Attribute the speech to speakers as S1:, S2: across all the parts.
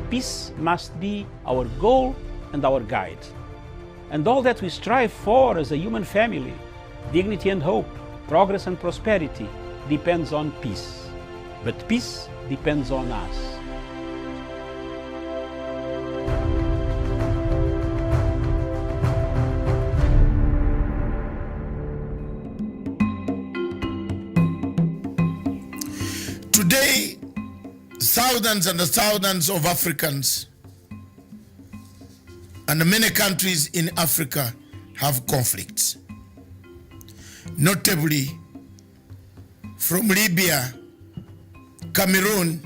S1: peace must be our goal and our guide. And all that we strive for as a human family, dignity and hope, progress and prosperity, depends on peace. But peace depends on us.
S2: Today, thousands and thousands of Africans and many countries in Africa have conflicts. Notably, from Libya, Cameroon,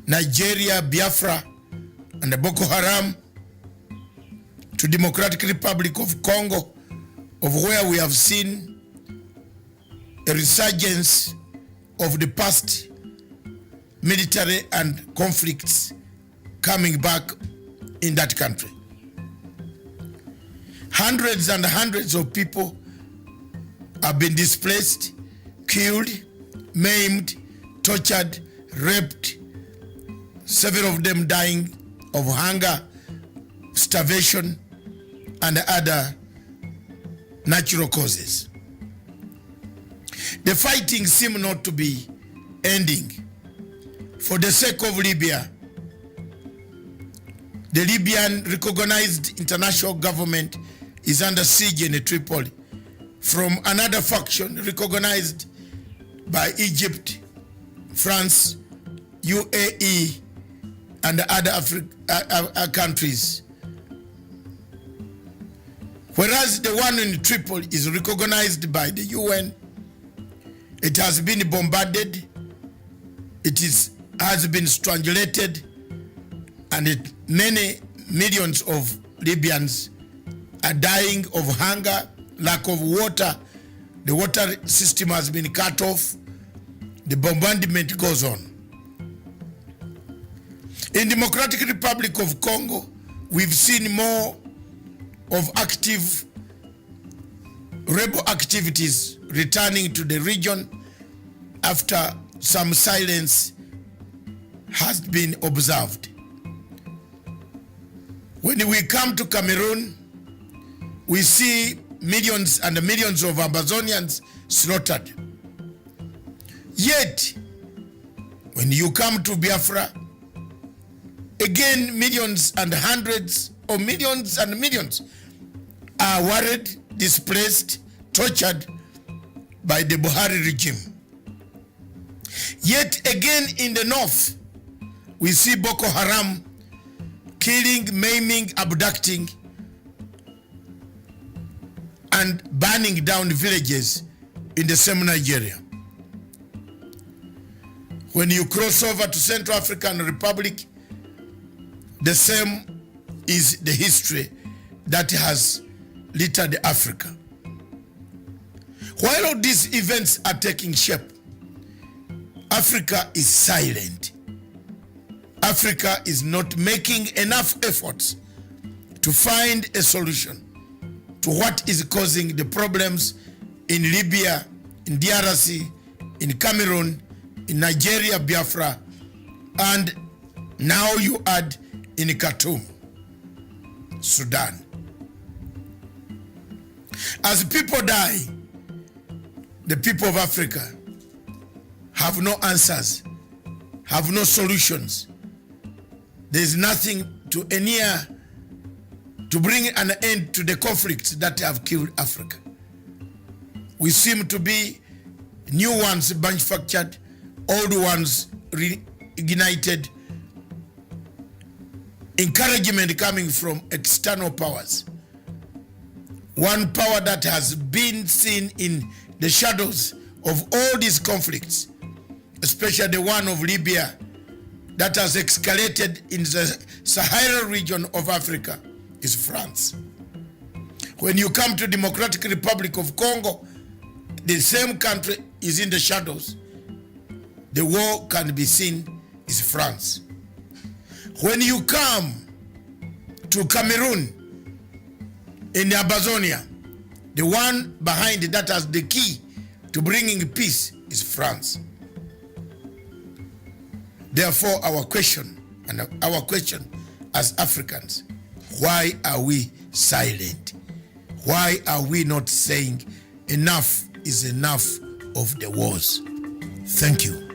S2: Nigeria, Biafra, and Boko Haram, to Democratic Republic of Congo, of where we have seen a resurgence of the past military and conflicts coming back in that country. Hundreds and hundreds of people have been displaced, killed, maimed, tortured, raped, several of them dying of hunger, starvation, and other natural causes. The fighting seems not to be ending. For the sake of Libya, the Libyan recognized international government is under siege in Tripoli from another faction recognized by Egypt, France, UAE, and other countries. Whereas the one in Tripoli is recognized by the UN, it has been bombarded, has been strangulated, and many millions of Libyans are dying of hunger, lack of water. The water system has been cut off. The bombardment goes on. In Democratic Republic of Congo, we've seen more of active rebel activities returning to the region after some silence has been observed. When we come to Cameroon, we see millions and millions of Amazonians slaughtered. Yet, when you come to Biafra, again millions and hundreds of millions and millions are worried, displaced, tortured by the Buhari regime. Yet again in the north, we see Boko Haram killing, maiming, abducting, and burning down villages in the same Nigeria. When you cross over to Central African Republic, the same is the history that has littered Africa. While all these events are taking shape, Africa is silent. Africa is not making enough efforts to find a solution to what is causing the problems in Libya, in DRC, in Cameroon, in Nigeria, Biafra, and now you add in Khartoum, Sudan. As people die, the people of Africa have no answers, have no solutions. There is nothing to endear to bring an end to the conflicts that have killed Africa. We seem to be new ones manufactured, old ones reignited, encouragement coming from external powers. One power that has been seen in the shadows of all these conflicts, especially the one of Libya that has escalated in the Sahara region of Africa, is France. When you come to Democratic Republic of Congo, the same country is in the shadows. The war can be seen is France. When you come to Cameroon, in Amazonia, the one behind that has the key to bringing peace is France. Therefore, our question And our question as Africans, why are we silent? Why are we not saying enough is enough of the wars? Thank you.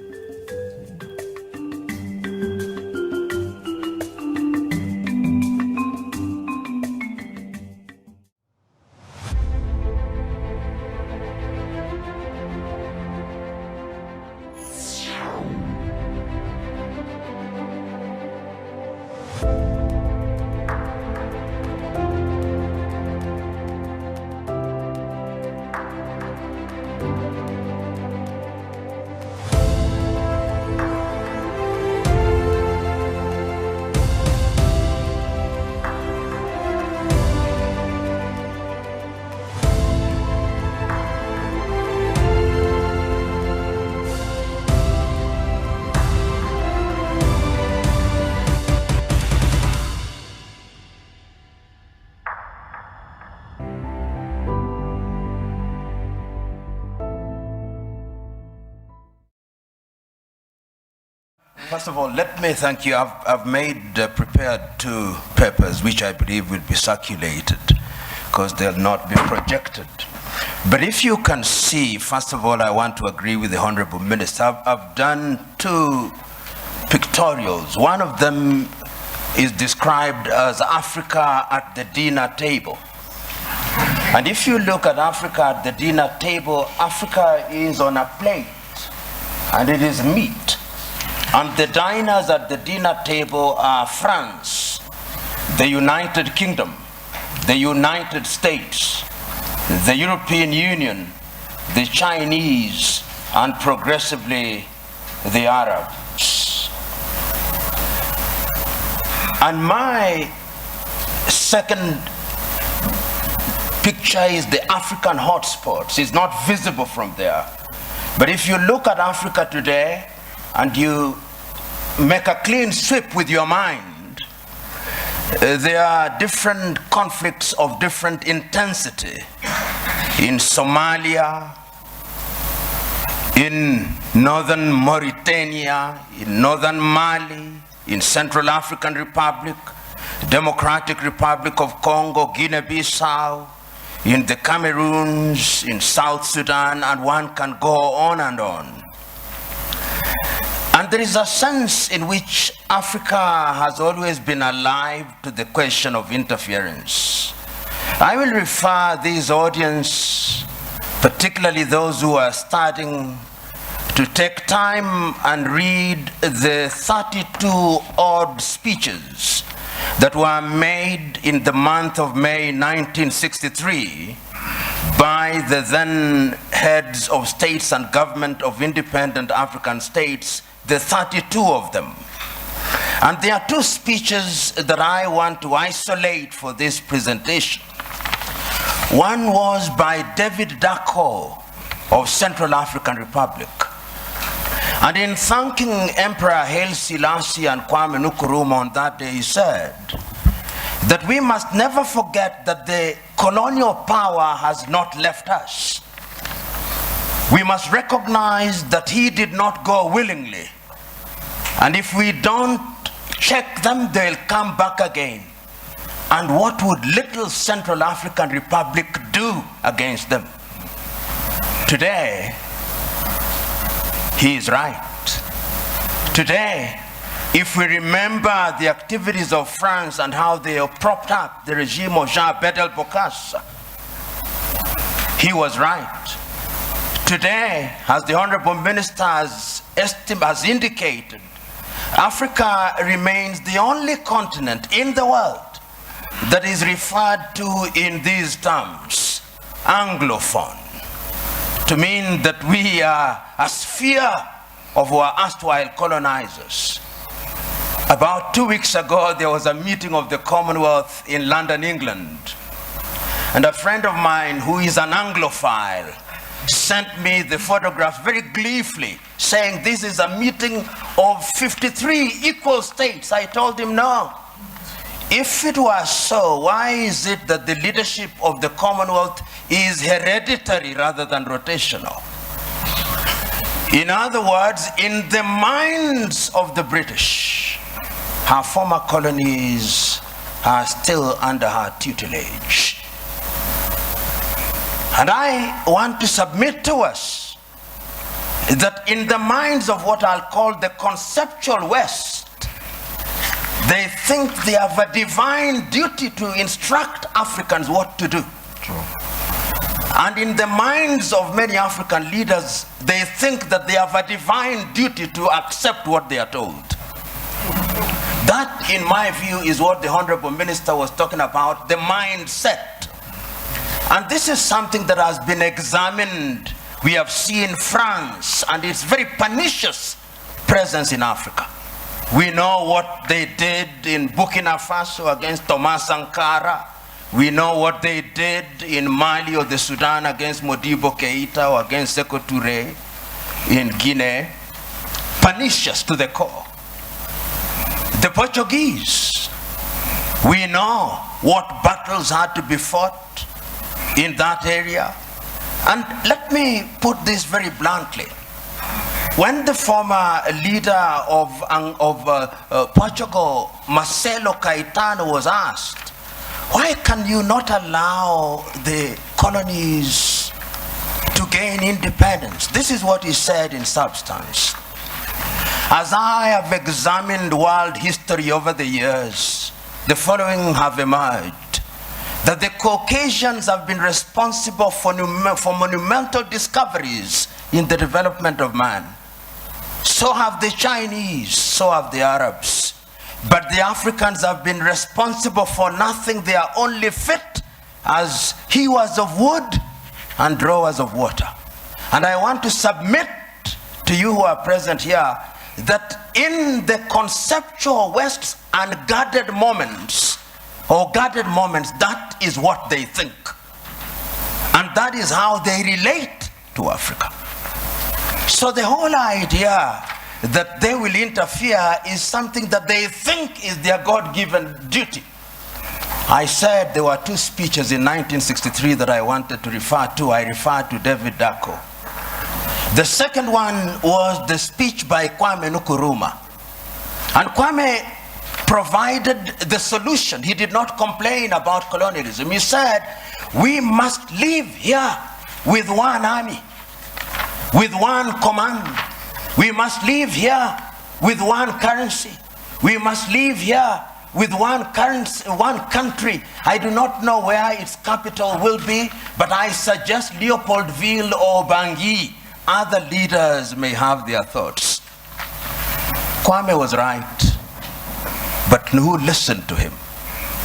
S3: First of all, let me thank you. I've prepared 2 papers which I believe will be circulated because they'll not be projected. But if you can see, first of all, I want to agree with the Honorable Minister. I've done 2 pictorials. One of them is described as Africa at the dinner table. And if you look at Africa at the dinner table, Africa is on a plate and it is meat. And the diners at the dinner table are France, the United Kingdom, the United States, the European Union, the Chinese, and progressively the Arabs. And my second picture is the African hotspots. It's not visible from there. But if you look at Africa today, and you make a clean sweep with your mind, there are different conflicts of different intensity in Somalia, in northern Mauritania, in northern Mali, in Central African Republic, Democratic Republic of Congo, Guinea-Bissau, in the Cameroons, in South Sudan, and one can go on and on. And there is a sense in which Africa has always been alive to the question of interference. I will refer this audience, particularly those who are starting, to take time and read the 32 odd speeches that were made in the month of May 1963 by the then heads of states and government of independent African states, the 32 of them. And there are 2 speeches that I want to isolate for this presentation. One was by David Dacko of Central African Republic. And in thanking Emperor Haile Selassie and Kwame Nkrumah on that day, he said that we must never forget that the colonial power has not left us. We must recognize that he did not go willingly. And if we don't check them, they'll come back again. And what would little Central African Republic do against them? Today, he is right. Today, if we remember the activities of France and how they propped up the regime of Jean Bedel Bokassa, he was right. Today, as the Honorable Minister has indicated, Africa remains the only continent in the world that is referred to in these terms, Anglophone, to mean that we are a sphere of our erstwhile colonizers. About 2 weeks ago, there was a meeting of the Commonwealth in London, England, and a friend of mine who is an Anglophile sent me the photograph very gleefully, saying this is a meeting of 53 equal states. I told him, no. If it were so, why is it that the leadership of the Commonwealth is hereditary rather than rotational? In other words, in the minds of the British her former colonies are still under her tutelage. And I want to submit to us that in the minds of what I'll call the conceptual West, they think they have a divine duty to instruct Africans what to do.
S4: True.
S3: And in the minds of many African leaders, they think that they have a divine duty to accept what they are told. That, in my view, is what the Honorable Minister was talking about, the mindset. And this is something that has been examined. We have seen France and its very pernicious presence in Africa. We know what they did in Burkina Faso against Thomas Sankara. We know what they did in Mali or the Sudan against Modibo Keita or against Sekou Touré in Guinea. Pernicious to the core. The Portuguese, we know what battles had to be fought in that area. And let me put this very bluntly. When the former leader of Portugal, Marcelo Caetano, was asked, why can you not allow the colonies to gain independence? This is what he said in substance. As I have examined world history over the years, the following have emerged. That the Caucasians have been responsible for monumental discoveries in the development of man. So have the Chinese, so have the Arabs. But the Africans have been responsible for nothing. They are only fit as hewers of wood and drawers of water. And I want to submit to you who are present here that in the conceptual West's unguarded moments, or guarded moments, that is what they think. And that is how they relate to Africa. So the whole idea that they will interfere is something that they think is their God-given duty. I said there were two speeches in 1963 that I wanted to refer to. I referred to David Dako. The second one was the speech by Kwame Nkrumah. And Kwame provided the solution. He did not complain about colonialism. He said, we must live here with one army, with one command. We must live here with one currency. We must live here with one currency, one country. I do not know where its capital will be, but I suggest Leopoldville or Bangui. Other leaders may have their thoughts. Kwame was right, but who listened to him?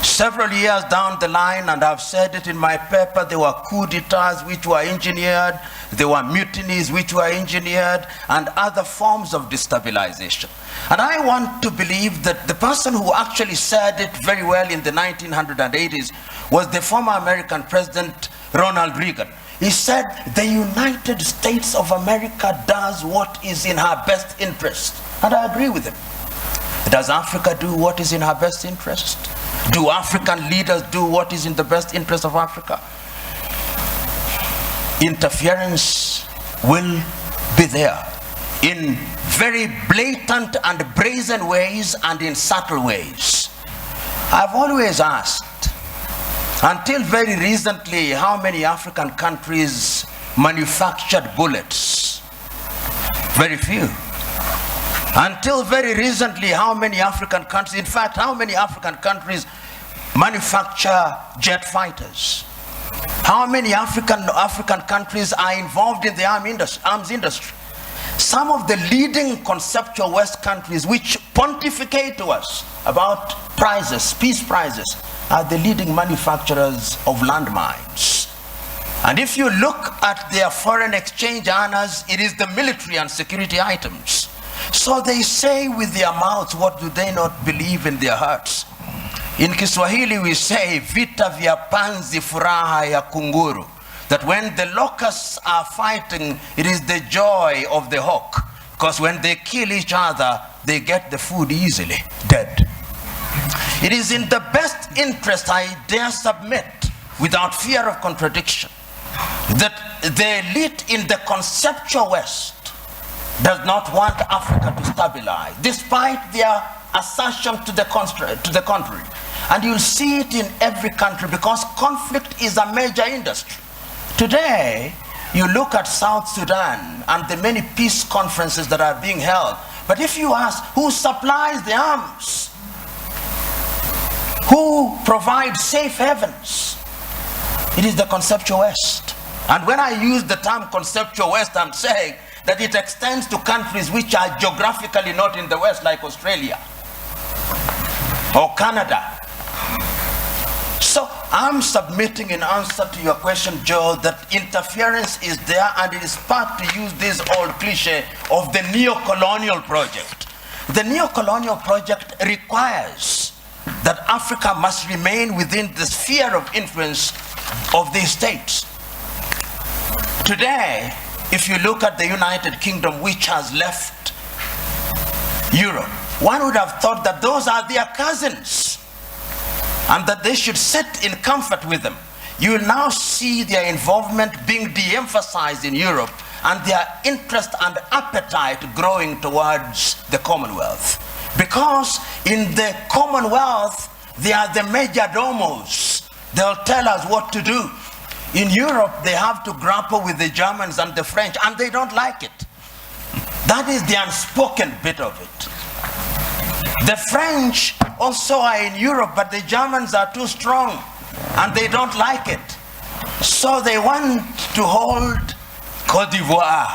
S3: Several years down the line, and I've said it in my paper, there were coup d'etats which were engineered, there were mutinies which were engineered, and other forms of destabilization. And I want to believe that the person who actually said it very well in the 1980s was the former American President Ronald Reagan. He said, the United States of America does what is in her best interest. And I agree with him. Does Africa do what is in her best interest? Do African leaders do what is in the best interest of Africa? Interference will be there in very blatant and brazen ways and in subtle ways. I've always asked, until very recently, how many African countries manufactured bullets? Very few. Until very recently, how many African countries, in fact, how many African countries manufacture jet fighters? How many African countries are involved in the arms industry? Some of the leading conceptual West countries which pontificate to us about prizes, peace prizes, are the leading manufacturers of landmines. And if you look at their foreign exchange earners, it is the military and security items. So they say with their mouths, what do they not believe in their hearts? In Kiswahili we say, vita vya panzi furaha ya kunguru. That when the locusts are fighting, it is the joy of the hawk. Because when they kill each other, they get the food easily, dead. It is in the best interest, I dare submit, without fear of contradiction, that the elite in the conceptual West does not want Africa to stabilize, despite their assertion to the contrary. And you'll see it in every country because conflict is a major industry. Today, you look at South Sudan and the many peace conferences that are being held. But if you ask who supplies the arms, who provides safe havens, it is the conceptual West. And when I use the term conceptual West, I'm saying that it extends to countries which are geographically not in the West, like Australia or Canada. So I'm submitting in answer to your question, Joe, that interference is there, and it is part, to use this old cliche, of the neo-colonial project. The neo-colonial project requires that Africa must remain within the sphere of influence of these states. Today, if you look at the United Kingdom, which has left Europe, one would have thought that those are their cousins and that they should sit in comfort with them. You will now see their involvement being de-emphasized in Europe and their interest and appetite growing towards the Commonwealth. Because in the Commonwealth, they are the major domos. They'll tell us what to do. In Europe, they have to grapple with the Germans and the French, and they don't like it. That is the unspoken bit of it. The French also are in Europe, but the Germans are too strong, and they don't like it. So they want to hold Côte d'Ivoire,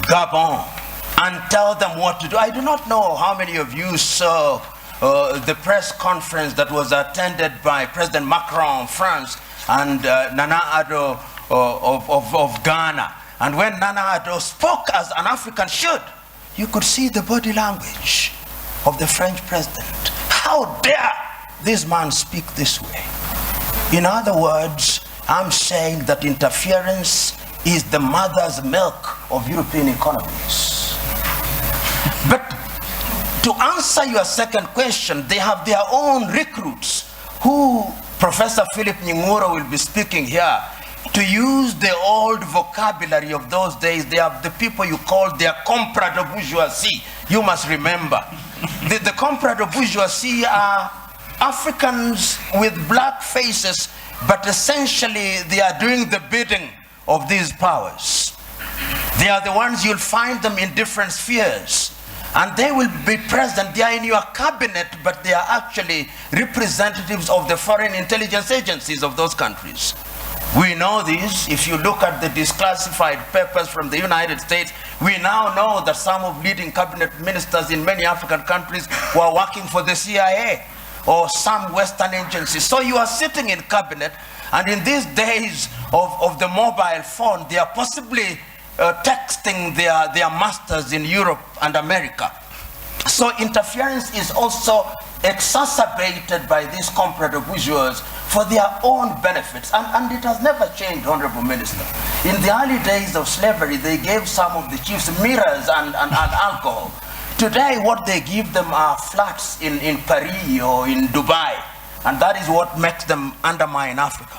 S3: Gabon, and tell them what to do. I do not know how many of you saw the press conference that was attended by President Macron of France and Nana Addo of Ghana. And when Nana Addo spoke as an African should, you could see the body language of the French president. How dare this man speak this way? In other words, I'm saying that interference is the mother's milk of European economies. But to answer your second question, they have their own recruits who Professor Philip Nying'oro will be speaking here. To use the old vocabulary of those days, they have the people you call their comprador bourgeoisie. You must remember. The comprador bourgeoisie are Africans with black faces, but essentially they are doing the bidding of these powers. They are the ones you'll find them in different spheres. And they will be present. They are in your cabinet, but they are actually representatives of the foreign intelligence agencies of those countries. We know this. If you look at the declassified papers from the United States, we now know that some of leading cabinet ministers in many African countries were working for the CIA or some Western agencies. So you are sitting in cabinet, and in these days of the mobile phone, they are possibly texting their masters in Europe and America. So interference is also exacerbated by these comprador bourgeois for their own benefits, and it has never changed, Honorable Minister. In the early days of slavery, they gave some of the chiefs mirrors and alcohol. Today, what they give them are flats in Paris or in Dubai, and that is what makes them undermine Africa.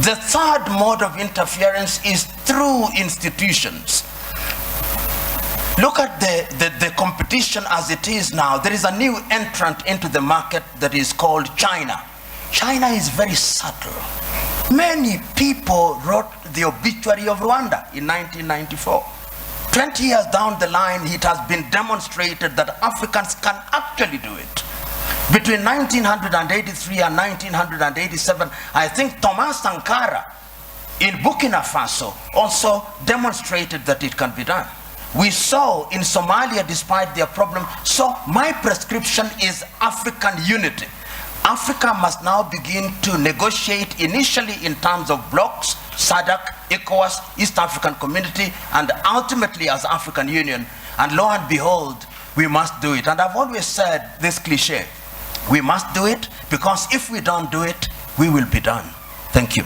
S3: The third mode of interference is through institutions. Look at the competition as it is now. There is a new entrant into the market that is called China. China is very subtle. Many people wrote the obituary of Rwanda in 1994. 20 years down the line, it has been demonstrated that Africans can actually do it. Between 1983 and 1987, I think Thomas Sankara in Burkina Faso also demonstrated that it can be done. We saw in Somalia, despite their problem. So my prescription is African unity. Africa must now begin to negotiate initially in terms of blocks, SADC, ECOWAS, East African Community, and ultimately as African Union. And lo and behold, we must do it. And I've always said this cliche, we must do it, because if we don't do it, we will be done. Thank you.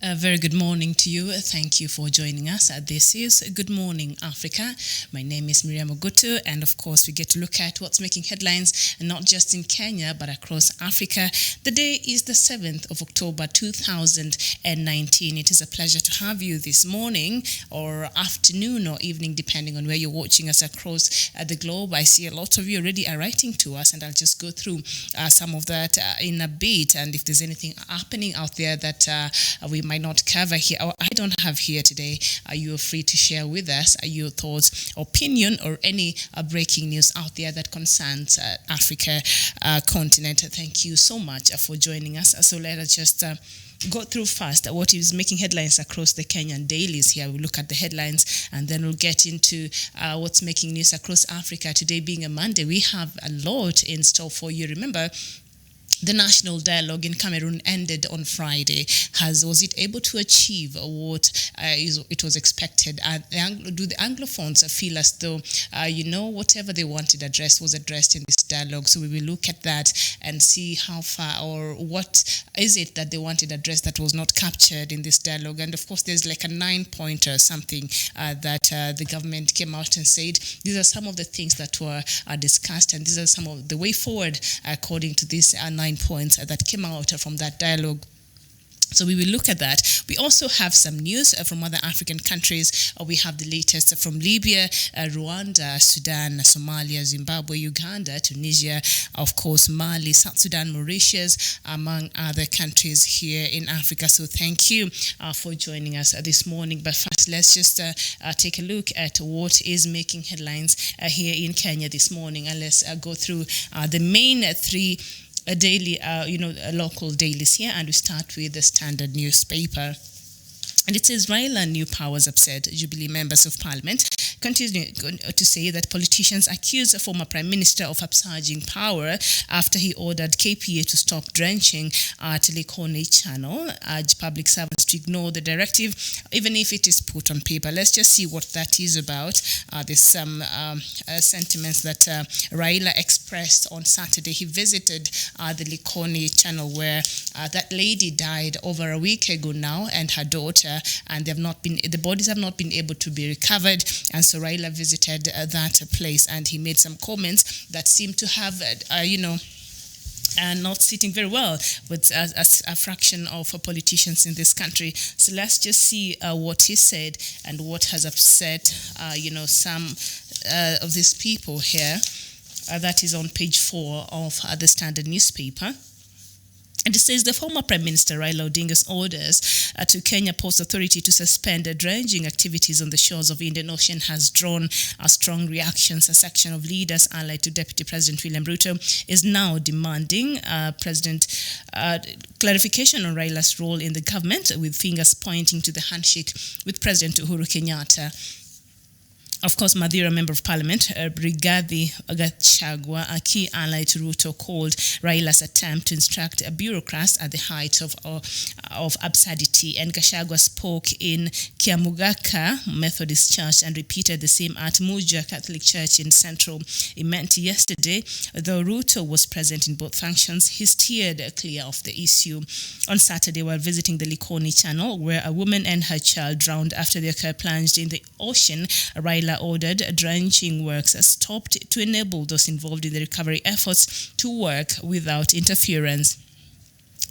S4: A very good morning to you. Thank you for joining us. This is Good Morning Africa. My name is Miriam Ogutu, and of course, we get to look at what's making headlines, not just in Kenya, but across Africa. The day is the 7th of October, 2019. It is a pleasure to have you this morning, or afternoon, or evening, depending on where you're watching us across the globe. I see a lot of you already are writing to us, and I'll just go through some of that in a bit. And if there's anything happening out there that we might not cover here, or I don't have here today, you are free to share with us your thoughts, opinion, or any breaking news out there that concerns Africa continent. Thank you so much for joining us. So let us just go through first what is making headlines across the Kenyan dailies here. We'll look at the headlines, and then we'll get into what's making news across Africa. Today being a Monday, we have a lot in store for you. Remember, the national dialogue in Cameroon ended on Friday. Was it able to achieve what it was expected? Do the Anglophones feel as though, whatever they wanted addressed was addressed in this dialogue? So we will look at that and see how far, or what is it that they wanted addressed that was not captured in this dialogue. And of course, there's like a 9-pointer something that the government came out and said, these are some of the things that were discussed, and these are some of the way forward according to these 9 points that came out from that dialogue. So we will look at that. We also have some news from other African countries. We have the latest from Libya, Rwanda, Sudan, Somalia, Zimbabwe, Uganda, Tunisia, of course, Mali, South Sudan, Mauritius, among other countries here in Africa. So thank you for joining us this morning. But first, let's just take a look at what is making headlines here in Kenya this morning. And let's go through the main three daily, local dailies here, and we start with the Standard newspaper. And it says, Raila new powers upset Jubilee members of parliament, continuing to say that politicians accuse a former prime minister of upsurging power after he ordered KPA to stop drenching Likoni channel, urge public servants to ignore the directive, even if it is put on paper. Let's just see what that is about. There's some sentiments that Raila expressed on Saturday. He visited the Likoni channel, where that lady died over a week ago now, and her daughter, and the bodies have not been able to be recovered. And so Raila visited that place, and he made some comments that seemed to have, not sitting very well with a fraction of politicians in this country. So let's just see what he said and what has upset, some of these people here. That is on page 4 of the Standard newspaper. And it says the former Prime Minister Raila Odinga's orders to Kenya Ports Authority to suspend dredging activities on the shores of Indian Ocean has drawn strong reactions. A section of leaders allied to Deputy President William Ruto is now demanding clarification on Raila's role in the government, with fingers pointing to the handshake with President Uhuru Kenyatta. Of course, Mathira, Member of Parliament, Rigathi Gachagua, a key ally to Ruto, called Raila's attempt to instruct bureaucrats at the height of absurdity. And Gachagua spoke in Kiamugaka Methodist Church and repeated the same at Muja Catholic Church in Central Imenti yesterday. Though Ruto was present in both functions, he steered clear of the issue. On Saturday, while visiting the Likoni channel, where a woman and her child drowned after their car plunged in the ocean, Raila ordered drenching works stopped to enable those involved in the recovery efforts to work without interference.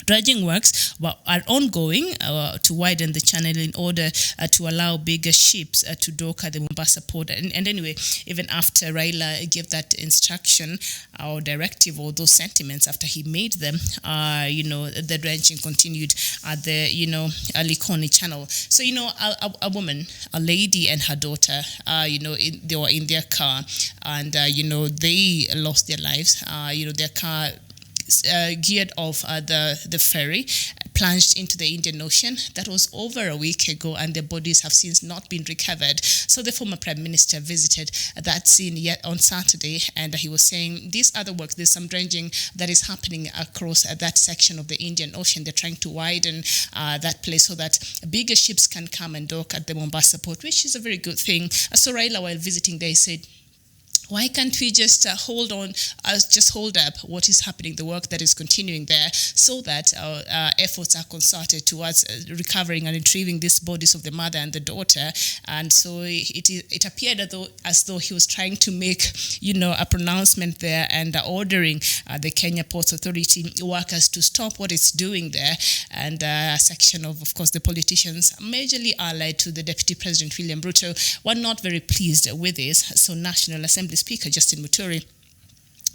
S4: Dredging works are ongoing to widen the channel in order to allow bigger ships to dock at the Mombasa port. And anyway, even after Raila gave that instruction or directive, or those sentiments after he made them, the dredging continued at the, Likoni channel. So, a woman, a lady and her daughter, they were in their car, and, they lost their lives. Their car geared off the ferry, plunged into the Indian Ocean. That was over a week ago, and their bodies have since not been recovered. So the former Prime Minister visited that scene yet on Saturday, and he was saying these other works, there's some dredging that is happening across that section of the Indian Ocean. They're trying to widen that place so that bigger ships can come and dock at the Mombasa port, which is a very good thing. So Raila, while visiting there, said, Why can't we just hold up what is happening, the work that is continuing there, so that our efforts are concerted towards recovering and retrieving these bodies of the mother and the daughter? And so it appeared as though he was trying to make, a pronouncement there and ordering the Kenya Ports Authority workers to stop what it's doing there. And a section of course, the politicians majorly allied to the Deputy President William Ruto were not very pleased with this. So National Assembly Speaker Justin Muturi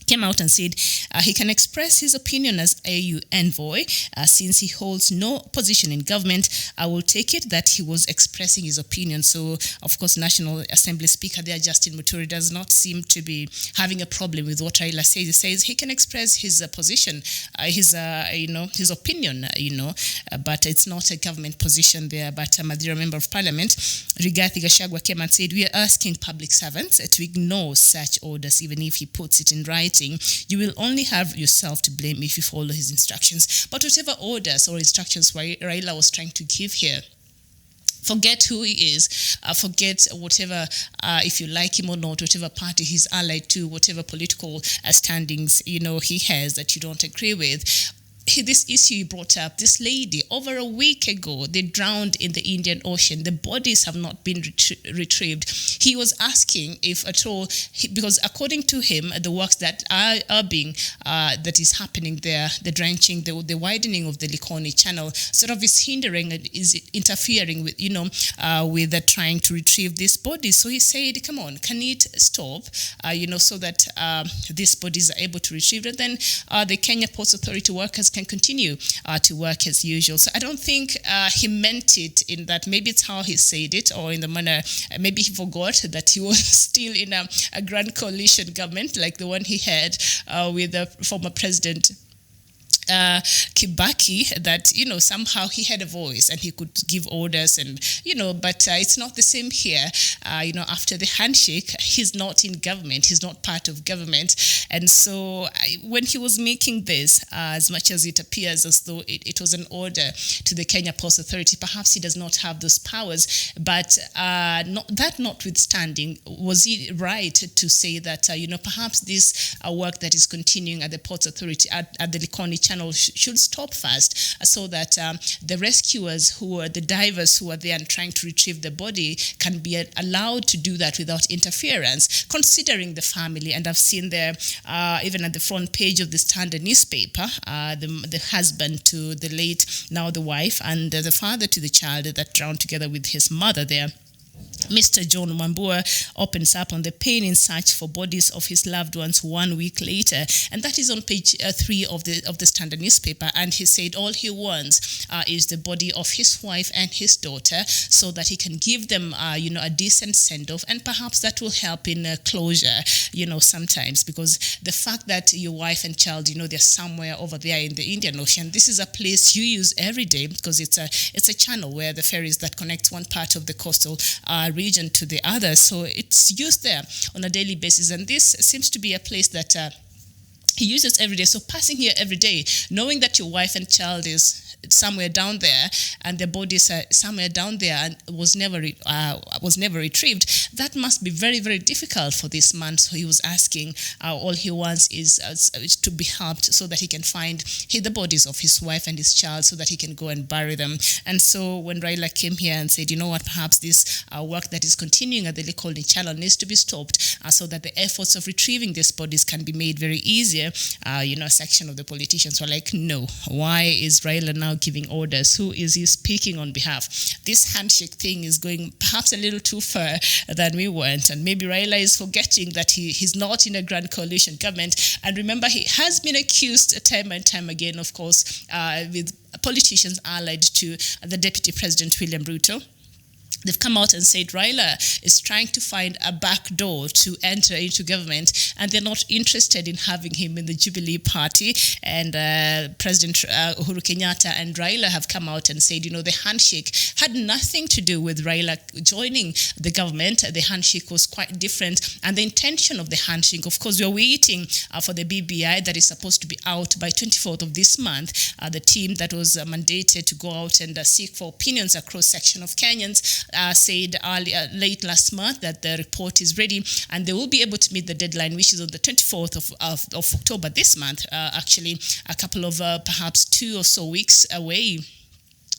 S4: came out and said he can express his opinion as AU envoy since he holds no position in government. I will take it that he was expressing his opinion. So, of course, National Assembly Speaker there, Justin Muturi, does not seem to be having a problem with what Raila says. He says he can express his position, his opinion, but it's not a government position there. But Madira Member of Parliament, Rigathi Gachagua, came and said, we are asking public servants to ignore such orders, even if he puts it in writing. You will only have yourself to blame if you follow his instructions. But whatever orders or instructions Raila was trying to give here, forget who he is, forget whatever, if you like him or not, whatever party he's allied to, whatever political standings, he has that you don't agree with. This issue you brought up, this lady, over a week ago, they drowned in the Indian Ocean. The bodies have not been retrieved. He was asking if at all, because according to him, the works that are being, that is happening there, the drenching, the widening of the Likoni Channel, sort of is hindering, is interfering with, with trying to retrieve these bodies. So he said, come on, can it stop, so that these bodies are able to retrieve it? Then the Kenya Ports Authority workers can continue to work as usual. So I don't think he meant it in that. Maybe it's how he said it, or in the manner, maybe he forgot that he was still in a grand coalition government like the one he had with the former president Kibaki, that somehow he had a voice and he could give orders, and but it's not the same here. After the handshake, he's not in government, he's not part of government, and so when he was making this, as much as it appears as though it was an order to the Kenya Ports Authority, perhaps he does not have those powers. But notwithstanding, was he right to say that perhaps this work that is continuing at the Ports Authority at the Likoni Channel should stop fast, so that the rescuers the divers who are there and trying to retrieve the body can be allowed to do that without interference, considering the family. And I've seen there, even at the front page of the Standard newspaper, the husband to the late, now the wife, and the father to the child that drowned together with his mother there. Mr. John Wambua opens up on the pain in search for bodies of his loved ones 1 week later, and that is on page 3 of the Standard newspaper. And he said all he wants is the body of his wife and his daughter, so that he can give them, a decent send-off, and perhaps that will help in closure. Sometimes, because the fact that your wife and child, they're somewhere over there in the Indian Ocean, this is a place you use every day, because it's a channel where the ferries that connects one part of the coastal region to the other, so it's used there on a daily basis. And this seems to be a place that he uses every day. So passing here every day, knowing that your wife and child is somewhere down there, and their bodies are somewhere down there and was never retrieved, that must be very, very difficult for this man. So he was asking, all he wants is to be helped, so that he can find the bodies of his wife and his child, so that he can go and bury them. And so when Raila came here and said, perhaps this work that is continuing at the Likoni Channel needs to be stopped, so that the efforts of retrieving these bodies can be made very easier, a section of the politicians were like, no, why is Raila now giving orders? Who is he speaking on behalf? This handshake thing is going perhaps a little too far than we want, and maybe Raila is forgetting that he's not in a grand coalition government. And remember, he has been accused time and time again, of course, with politicians allied to the Deputy President William Ruto. They've come out and said Raila is trying to find a back door to enter into government, and they're not interested in having him in the Jubilee Party. And President Uhuru Kenyatta and Raila have come out and said, the handshake had nothing to do with Raila joining the government. The handshake was quite different. And the intention of the handshake, of course, we're waiting for the BBI that is supposed to be out by 24th of this month. The team that was mandated to go out and seek for opinions across section of Kenyans said late last month that the report is ready and they will be able to meet the deadline, which is on the 24th of October this month, actually a couple of perhaps 2 or so weeks away.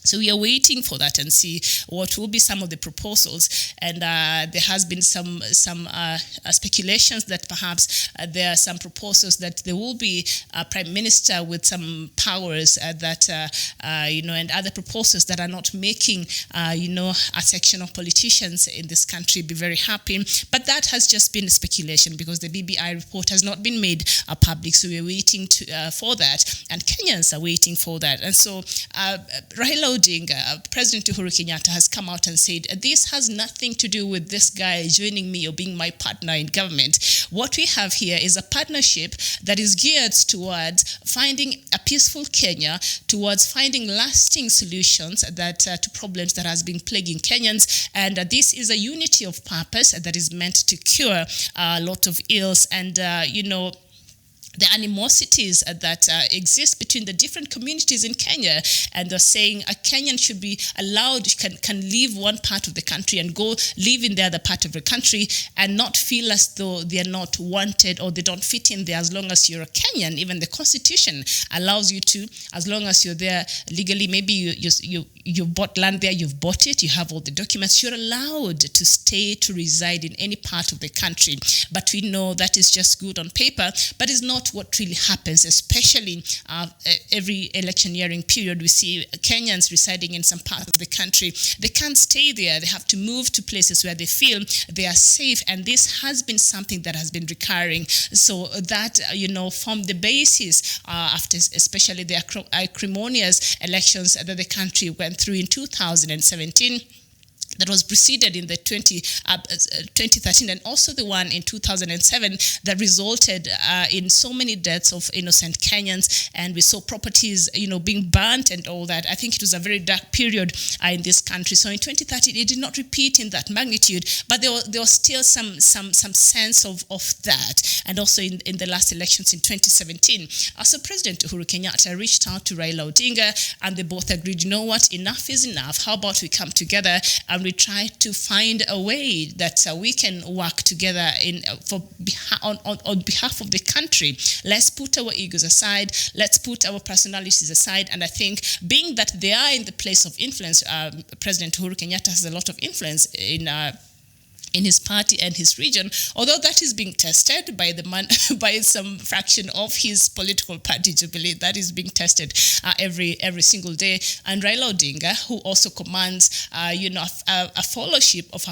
S4: So we are waiting for that and see what will be some of the proposals. And there has been some speculations that perhaps there are some proposals that there will be a prime minister with some powers that and other proposals that are not making a section of politicians in this country be very happy. But that has just been speculation because the BBI report has not been made public. So we're waiting for that, and Kenyans are waiting for that. And so Raila Odinga, President Uhuru Kenyatta, has come out and said, this has nothing to do with this guy joining me or being my partner in government. What we have here is a partnership that is geared towards finding a peaceful Kenya, towards finding lasting solutions to problems that has been plaguing Kenyans. And this is a unity of purpose that is meant to cure a lot of ills and, the animosities that exist between the different communities in Kenya, and they're saying a Kenyan should be allowed, can leave one part of the country and go live in the other part of the country and not feel as though they are not wanted or they don't fit in there as long as you're a Kenyan. Even the Constitution allows you to, as long as you're there legally, maybe you bought land there, you've bought it, you have all the documents, you're allowed to stay, to reside in any part of the country. But we know that is just good on paper, but it's not what really happens, especially every electioneering period. We see Kenyans residing in some part of the country. They can't stay there. They have to move to places where they feel they are safe. And this has been something that has been recurring. So that, formed the basis after especially the acrimonious elections that the country went through in 2017. That was preceded in the 2013 and also the one in 2007 that resulted in so many deaths of innocent Kenyans, and we saw properties, being burnt and all that. I think it was a very dark period in this country. So in 2013, it did not repeat in that magnitude, but there was still some sense of that. And also in the last elections in 2017, so President Uhuru Kenyatta reached out to Raila Odinga, and they both agreed, what, enough is enough. How about we come together and we try to find a way that we can work together on behalf of the country. Let's put our egos aside. Let's put our personalities aside. And I think being that they are in the place of influence, President Uhuru Kenyatta has a lot of influence in his party and his region, although that is being tested by by some fraction of his political party, Jubilee. That is being tested every single day. And Raila Odinga, who also commands, a fellowship of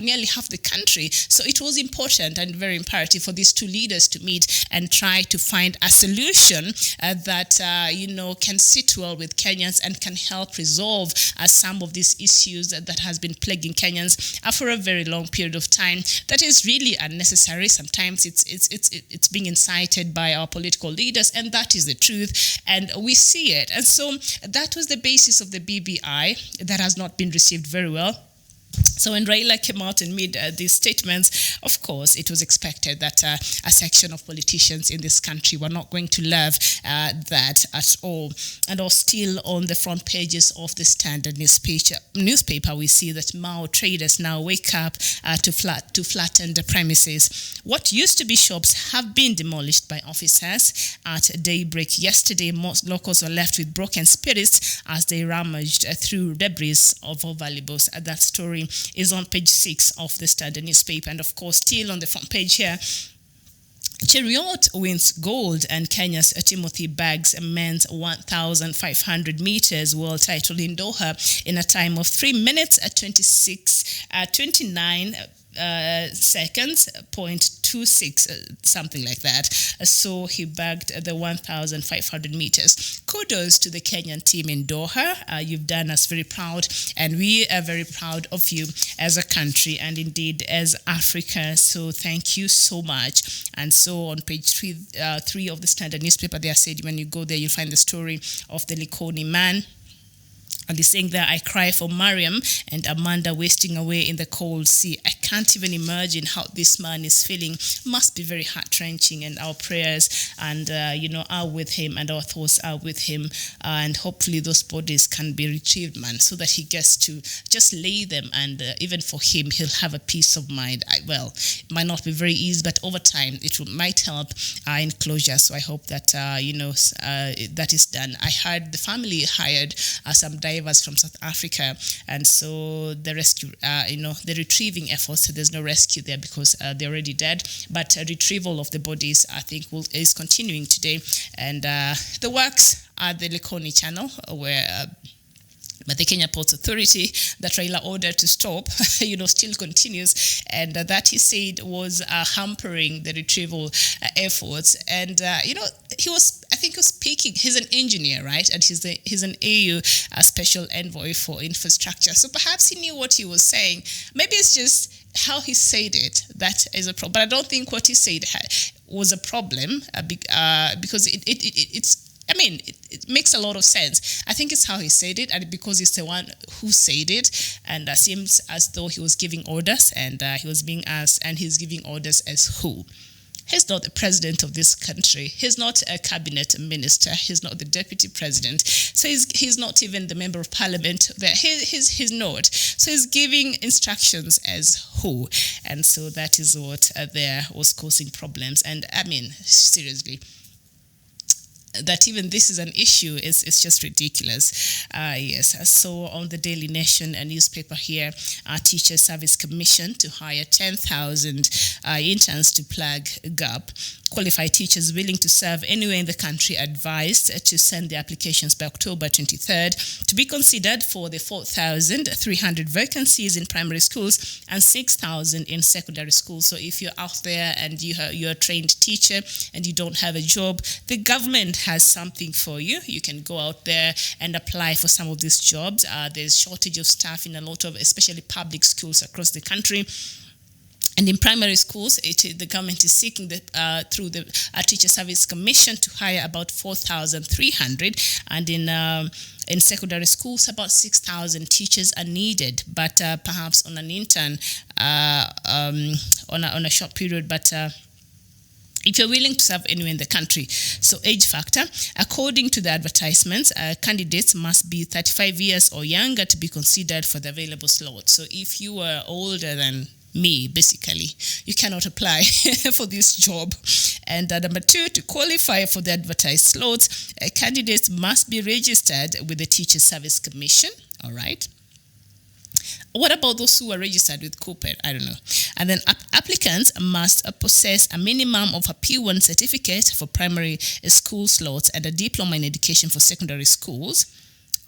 S4: nearly half the country. So it was important and very imperative for these two leaders to meet and try to find a solution that, can sit well with Kenyans and can help resolve some of these issues that has been plaguing Kenyans for a very long period of time. That is really unnecessary. Sometimes it's being incited by our political leaders, and that is the truth, and we see it. And so that was the basis of the BBI that has not been received very well. So when Raila came out and made these statements, of course, it was expected that a section of politicians in this country were not going to love that at all. And all still on the front pages of the Standard newspaper, we see that Mao traders now wake up to flatten the premises. What used to be shops have been demolished by officers at daybreak yesterday. Most locals were left with broken spirits as they rummaged through debris of all valuables. That story is on page 6 of the Standard newspaper. And of course, still on the front page here, Chariot wins gold and Kenya's Timothy bags men's 1,500 meters world title in Doha in a time of 3 minutes at 29 seconds, 0.26, something like that. So he bagged the 1,500 meters. Kudos to the Kenyan team in Doha. You've done us very proud, and we are very proud of you as a country and indeed as Africa. So thank you so much. And so on page 3 of the Standard newspaper, they said when you go there, you'll find the story of the Likoni man And he's saying that I cry for Mariam and Amanda wasting away in the cold sea. I can't even imagine how this man is feeling. Must be very heart-wrenching, and our prayers and are with him, and our thoughts are with him, and hopefully those bodies can be retrieved, man, so that he gets to just lay them, and even for him, he'll have a peace of mind. It might not be very easy, but over time it might help in closure. So I hope that that is done. I heard the family hired some divers from South Africa, and so the rescue, the retrieving efforts, there's no rescue there because they're already dead, but retrieval of the bodies, I think, is continuing today. And the works at the Likoni Channel, where but the Kenya Ports Authority that Raila ordered to stop, still continues, and that he said was hampering the retrieval efforts. And he was speaking. He's an engineer, right? And he's an AU special envoy for infrastructure. So perhaps he knew what he was saying. Maybe it's just how he said it that is a problem. But I don't think what he said was a problem because it makes a lot of sense. I think it's how he said it, and because he's the one who said it, and seems as though he was giving orders, and he was being asked, and he's giving orders as who? He's not the president of this country. He's not a cabinet minister. He's not the deputy president. So he's not even the member of parliament there. He's not. So he's giving instructions as who? And so that is what there was causing problems. And seriously, that even this is an issue is just ridiculous. Yes. So on the Daily Nation, a newspaper here, Teacher Service Commission to hire 10,000 interns to plug a gap. Qualified teachers willing to serve anywhere in the country advised to send their applications by October 23rd to be considered for the 4,300 vacancies in primary schools and 6,000 in secondary schools. So if you're out there and you're a trained teacher and you don't have a job, the government has something for you. You can go out there and apply for some of these jobs. There's shortage of staff in a lot of, especially public schools across the country. And in primary schools, the government is seeking through the Teacher Service Commission to hire about 4,300, and in secondary schools, about 6,000 teachers are needed, but perhaps on an intern on a short period. But if you're willing to serve anywhere in the country. So age factor, according to the advertisements, candidates must be 35 years or younger to be considered for the available slot. So if you are older than me, basically, you cannot apply for this job. And number two, to qualify for the advertised slots, candidates must be registered with the Teacher Service Commission. All right. What about those who are registered with Cooper? I don't know. And then applicants must possess a minimum of a P1 certificate for primary school slots and a diploma in education for secondary schools.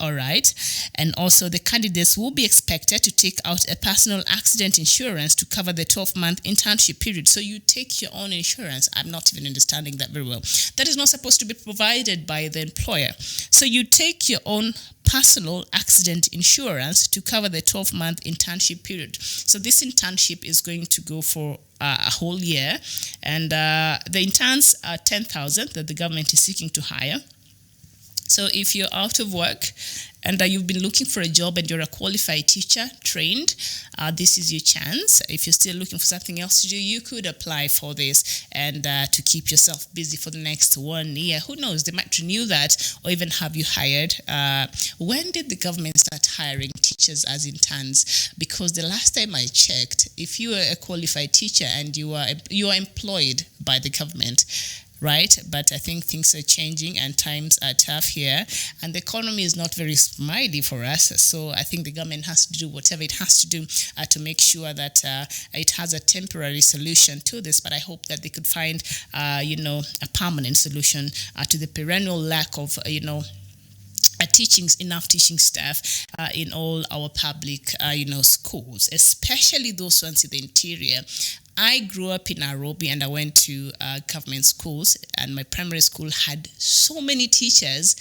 S4: All right. And also the candidates will be expected to take out a personal accident insurance to cover the 12-month internship period. So you take your own insurance. I'm not even understanding that very well. That is not supposed to be provided by the employer. So you take your own personal accident insurance to cover the 12-month internship period. So this internship is going to go for a whole year. And the interns are 10,000 that the government is seeking to hire. So if you're out of work and you've been looking for a job and you're a qualified teacher, trained, this is your chance. If you're still looking for something else to do, you could apply for this and to keep yourself busy for the next 1 year. Who knows? They might renew that or even have you hired. When did the government start hiring teachers as interns? Because the last time I checked, if you are a qualified teacher and you are employed by the government, right? But I think things are changing and times are tough here, and the economy is not very smiley for us. So I think the government has to do whatever it has to do to make sure that it has a temporary solution to this. But I hope that they could find, a permanent solution to the perennial lack of, enough teaching staff in all our public, schools, especially those ones in the interior. I grew up in Nairobi and I went to government schools, and my primary school had so many teachers,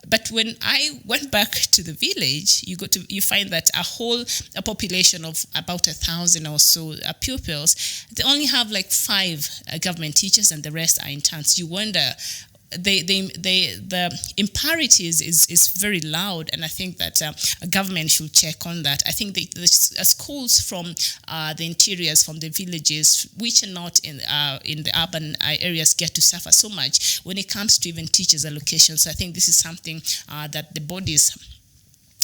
S4: but when I went back to the village, you find that a population of about 1,000 or so pupils, they only have like 5 government teachers and the rest are interns. You wonder, the imparities is very loud, and I think that a government should check on that. I think the schools from the interiors, from the villages, which are not in the urban areas, get to suffer so much when it comes to even teachers' allocation. So I think this is something that the bodies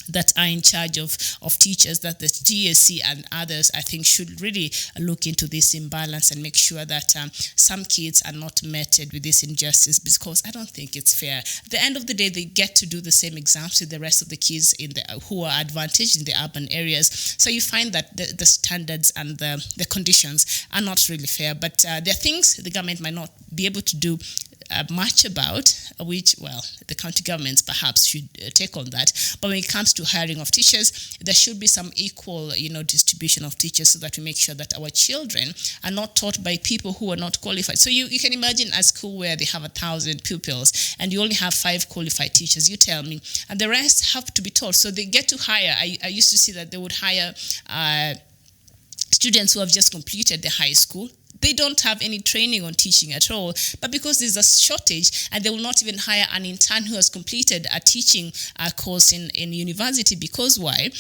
S4: that are in charge of teachers, that the TSC and others, I think, should really look into this imbalance and make sure that some kids are not meted with this injustice, because I don't think it's fair. At the end of the day, they get to do the same exams with the rest of the kids who are advantaged in the urban areas. So you find that the standards and the conditions are not really fair. But there are things the government might not be able to do much about, which, well, the county governments perhaps should take on that. But when it comes to hiring of teachers, there should be some equal, distribution of teachers, so that we make sure that our children are not taught by people who are not qualified. So you can imagine a school where they have 1,000 pupils and you only have 5 qualified teachers, you tell me, and the rest have to be taught. So they get to hire. I used to see that they would hire students who have just completed the high school. They don't have any training on teaching at all, but because there's a shortage, and they will not even hire an intern who has completed a teaching course in university, because why?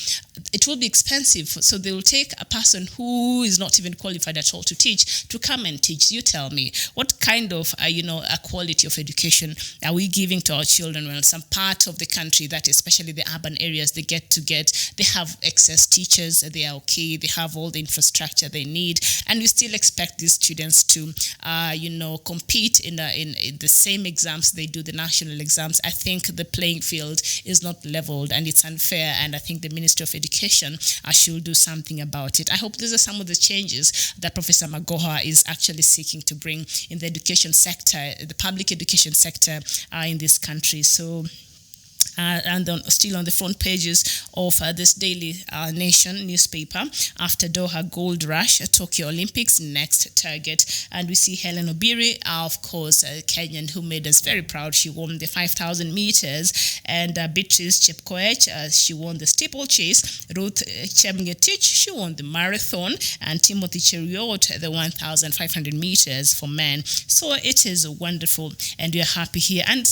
S4: It will be expensive. So they will take a person who is not even qualified at all to teach, to come and teach. You tell me, what kind of a quality of education are we giving to our children? Well, some part of the country, that especially the urban areas, they have excess teachers, they are okay, they have all the infrastructure they need, and we still expect these students to compete in the same exams they do, the national exams. I think the playing field is not leveled, and it's unfair, and I think the Ministry of Education should do something about it. I hope these are some of the changes that Professor Magoha is actually seeking to bring in the education sector, the public education sector in this country. So and still on the front pages of this Daily Nation newspaper, after Doha Gold Rush, Tokyo Olympics next target. And we see Helen Obiri, of course, a Kenyan who made us very proud. She won the 5,000 meters. And Beatrice Chepkoech, she won the steeplechase. Ruth Chemgetich, she won the marathon. And Timothy Cheruiyot, the 1,500 meters for men. So it is wonderful, and we are happy here. And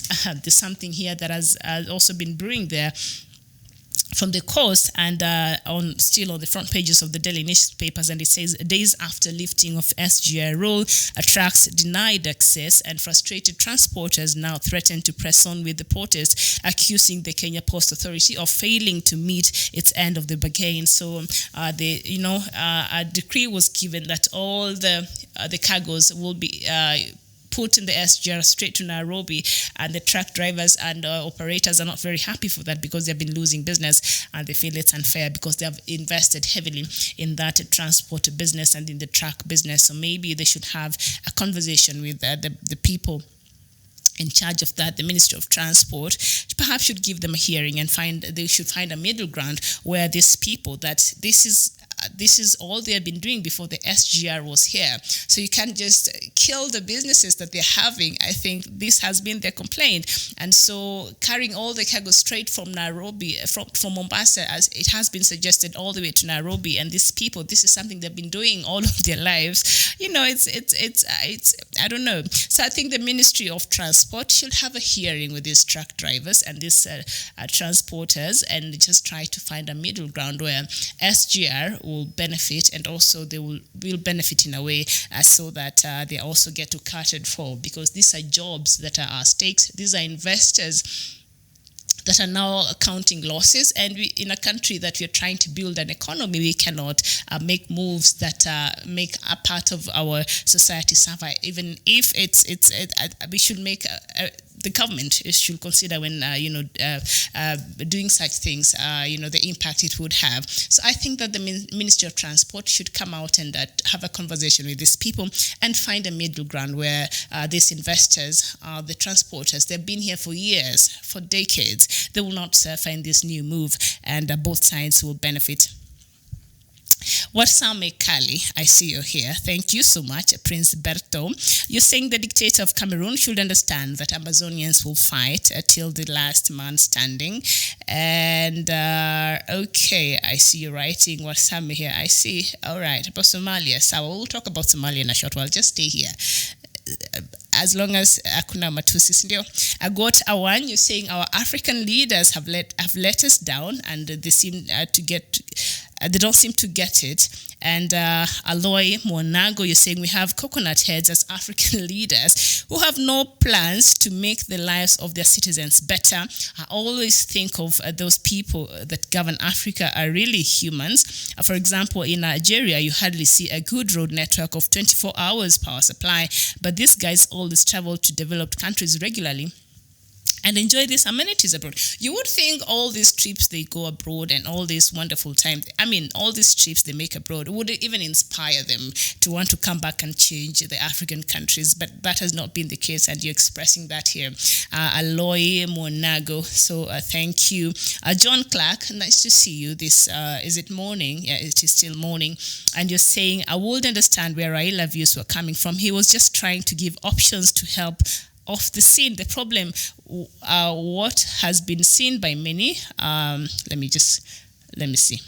S4: there's something here that has also been brewing there from the coast, and still on the front pages of the daily newspapers, and it says, days after lifting of SGR rule, trucks denied access, and frustrated transporters now threaten to press on with the protest, accusing the Kenya Post Authority of failing to meet its end of the bargain. So a decree was given that all the cargoes will be put in the SGR straight to Nairobi, and the truck drivers and operators are not very happy for that, because they've been losing business, and they feel it's unfair because they have invested heavily in that transport business and in the truck business. So maybe they should have a conversation with the people in charge of that. The Ministry of Transport perhaps should give them a hearing, and they should find a middle ground where these people, that this is all they have been doing before the SGR was here. So you can't just kill the businesses that they're having. I think this has been their complaint. And so carrying all the cargo straight from Nairobi, from Mombasa, as it has been suggested, all the way to Nairobi, and these people, this is something they've been doing all of their lives. It's I don't know. So I think the Ministry of Transport should have a hearing with these truck drivers and these transporters, and just try to find a middle ground where SGR will benefit, and also they will benefit in a way so that they also get to catered for, because these are jobs that are at stake. These are investors that are now counting losses, and we, in a country that we are trying to build an economy, we cannot make moves that make a part of our society survive. Even if we should make the government should consider when doing such things, the impact it would have. So I think that the Ministry of Transport should come out and have a conversation with these people and find a middle ground where these investors, the transporters, they've been here for years, for decades. They will not find this new move, and both sides will benefit. Warsame Kali, I see you here. Thank you so much, Prince Berto. You're saying the dictator of Cameroon should understand that Amazonians will fight till the last man standing. And okay, I see you writing Warsame here. I see. All right, about Somalia. So we'll talk about Somalia in a short while. Just stay here. as long as hakuna matusi, sindio. I got Awan, you're saying our African leaders have let us down, and they seem they don't seem to get it. And Aloy Monago, you're saying we have coconut heads as African leaders who have no plans to make the lives of their citizens better. I always think of those people that govern Africa are really humans. For example, in Nigeria, you hardly see a good road network of 24 hours power supply, but these guys always travel to developed countries regularly and enjoy these amenities abroad. You would think all these trips they go abroad and all this wonderful time, all these trips they make abroad would even inspire them to want to come back and change the African countries, but that has not been the case, and you're expressing that here. Aloy Monago, so thank you. John Clark, nice to see you. This, is it morning? Yeah, it is still morning. And you're saying, I would understand where Raila views were coming from. He was just trying to give options to help off the scene. The problem, what has been seen by many, let me see.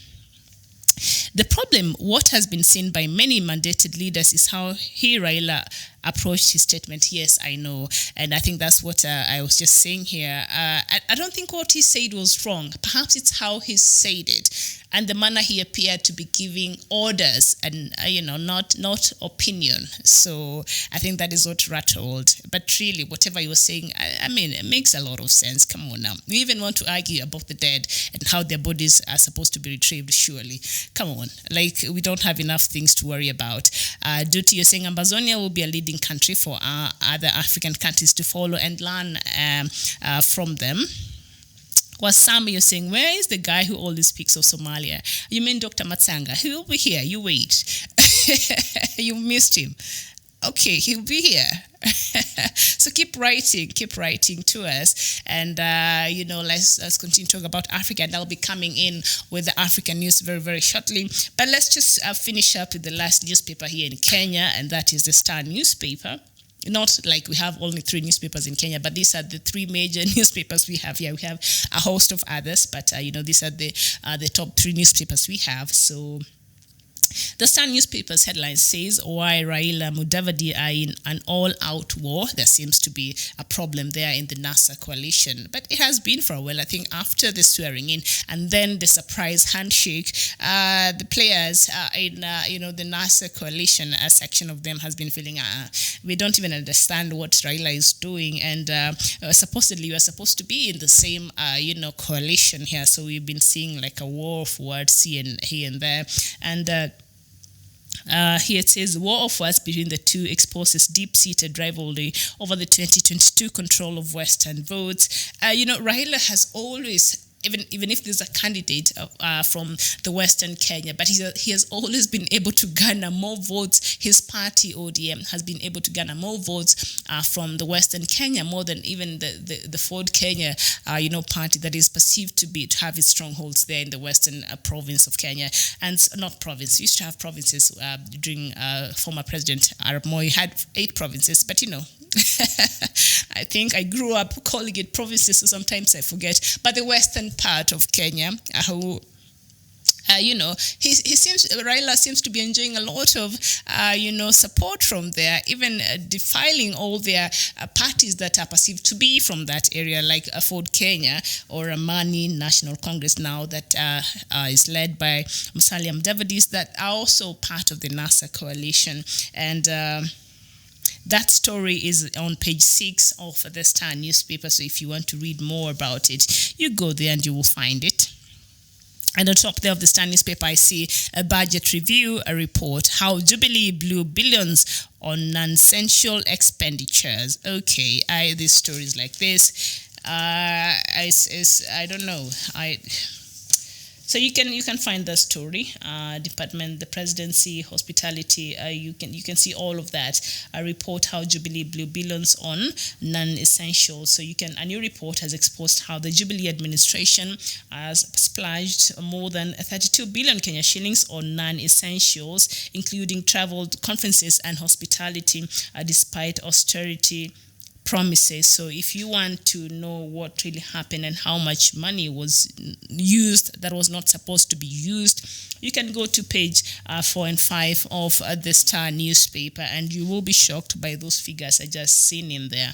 S4: The problem, what has been seen by many mandated leaders is how Raila approached his statement. Yes, I know. And I think that's what I was just saying here. I don't think what he said was wrong. Perhaps it's how he said it and the manner he appeared to be giving orders and, not opinion. So I think that is what rattled. But really, whatever you were saying, it makes a lot of sense. Come on now. We even want to argue about the dead and how their bodies are supposed to be retrieved, surely. Come on. Like, we don't have enough things to worry about. Duty, you're saying Amazonia will be a leading country for other African countries to follow and learn from them. Wasama, you're saying, where is the guy who always speaks of Somalia? You mean Dr. Matsanga? He will be here. You wait. You missed him. Okay, he'll be here. So keep writing to us, and let's continue to talk about Africa, and I'll be coming in with the African news very, very shortly. But let's just finish up with the last newspaper here in Kenya, and that is the Star newspaper. Not like we have only 3 newspapers in Kenya, but these are the 3 major newspapers we have here. We have a host of others, but these are the top 3 newspapers we have. So the Star newspaper's headline says, why Raila Mudavadi are in an all-out war. There seems to be a problem there in the NASA coalition, but it has been for a while. I think after the swearing in and then the surprise handshake, the players in the NASA coalition, a section of them has been feeling we don't even understand what Raila is doing, and supposedly we are supposed to be in the same coalition here. So we've been seeing like a war of words here and there, and here it says, war of words between the two exposes deep-seated rivalry over the 2022 control of Western votes. Raila has always, even if there's a candidate from the Western Kenya, but he has always been able to garner more votes. His party, ODM, has been able to garner more votes from the Western Kenya, more than even the Ford Kenya, party that is perceived to have its strongholds there in the Western province of Kenya. And not province, used to have provinces during former President Arap Moi. Had 8 provinces, but I think I grew up calling it provinces, so sometimes I forget. But the western part of Kenya, who Raila seems to be enjoying a lot of, support from there, even defiling all their parties that are perceived to be from that area, like Ford Kenya or Amani National Congress now that is led by Musalia Mudavadi, that are also part of the NASA coalition. And that story is on page 6 of the Star newspaper. So if you want to read more about it, you go there and you will find it. And on top there of the Star newspaper, I see a budget review, a report, how Jubilee blew billions on non-essential expenditures. Okay, this story is like this. I don't know. So you can find the story, department, the presidency, hospitality. You can see all of that. A report how Jubilee blew billions on non-essentials. So a new report has exposed how the Jubilee administration has splashed more than 32 billion Kenya shillings on non-essentials, including travel, conferences, and hospitality, despite austerity promises. So if you want to know what really happened and how much money was used that was not supposed to be used, you can go to page 4 and 5 of the Star newspaper, and you will be shocked by those figures I just seen in there.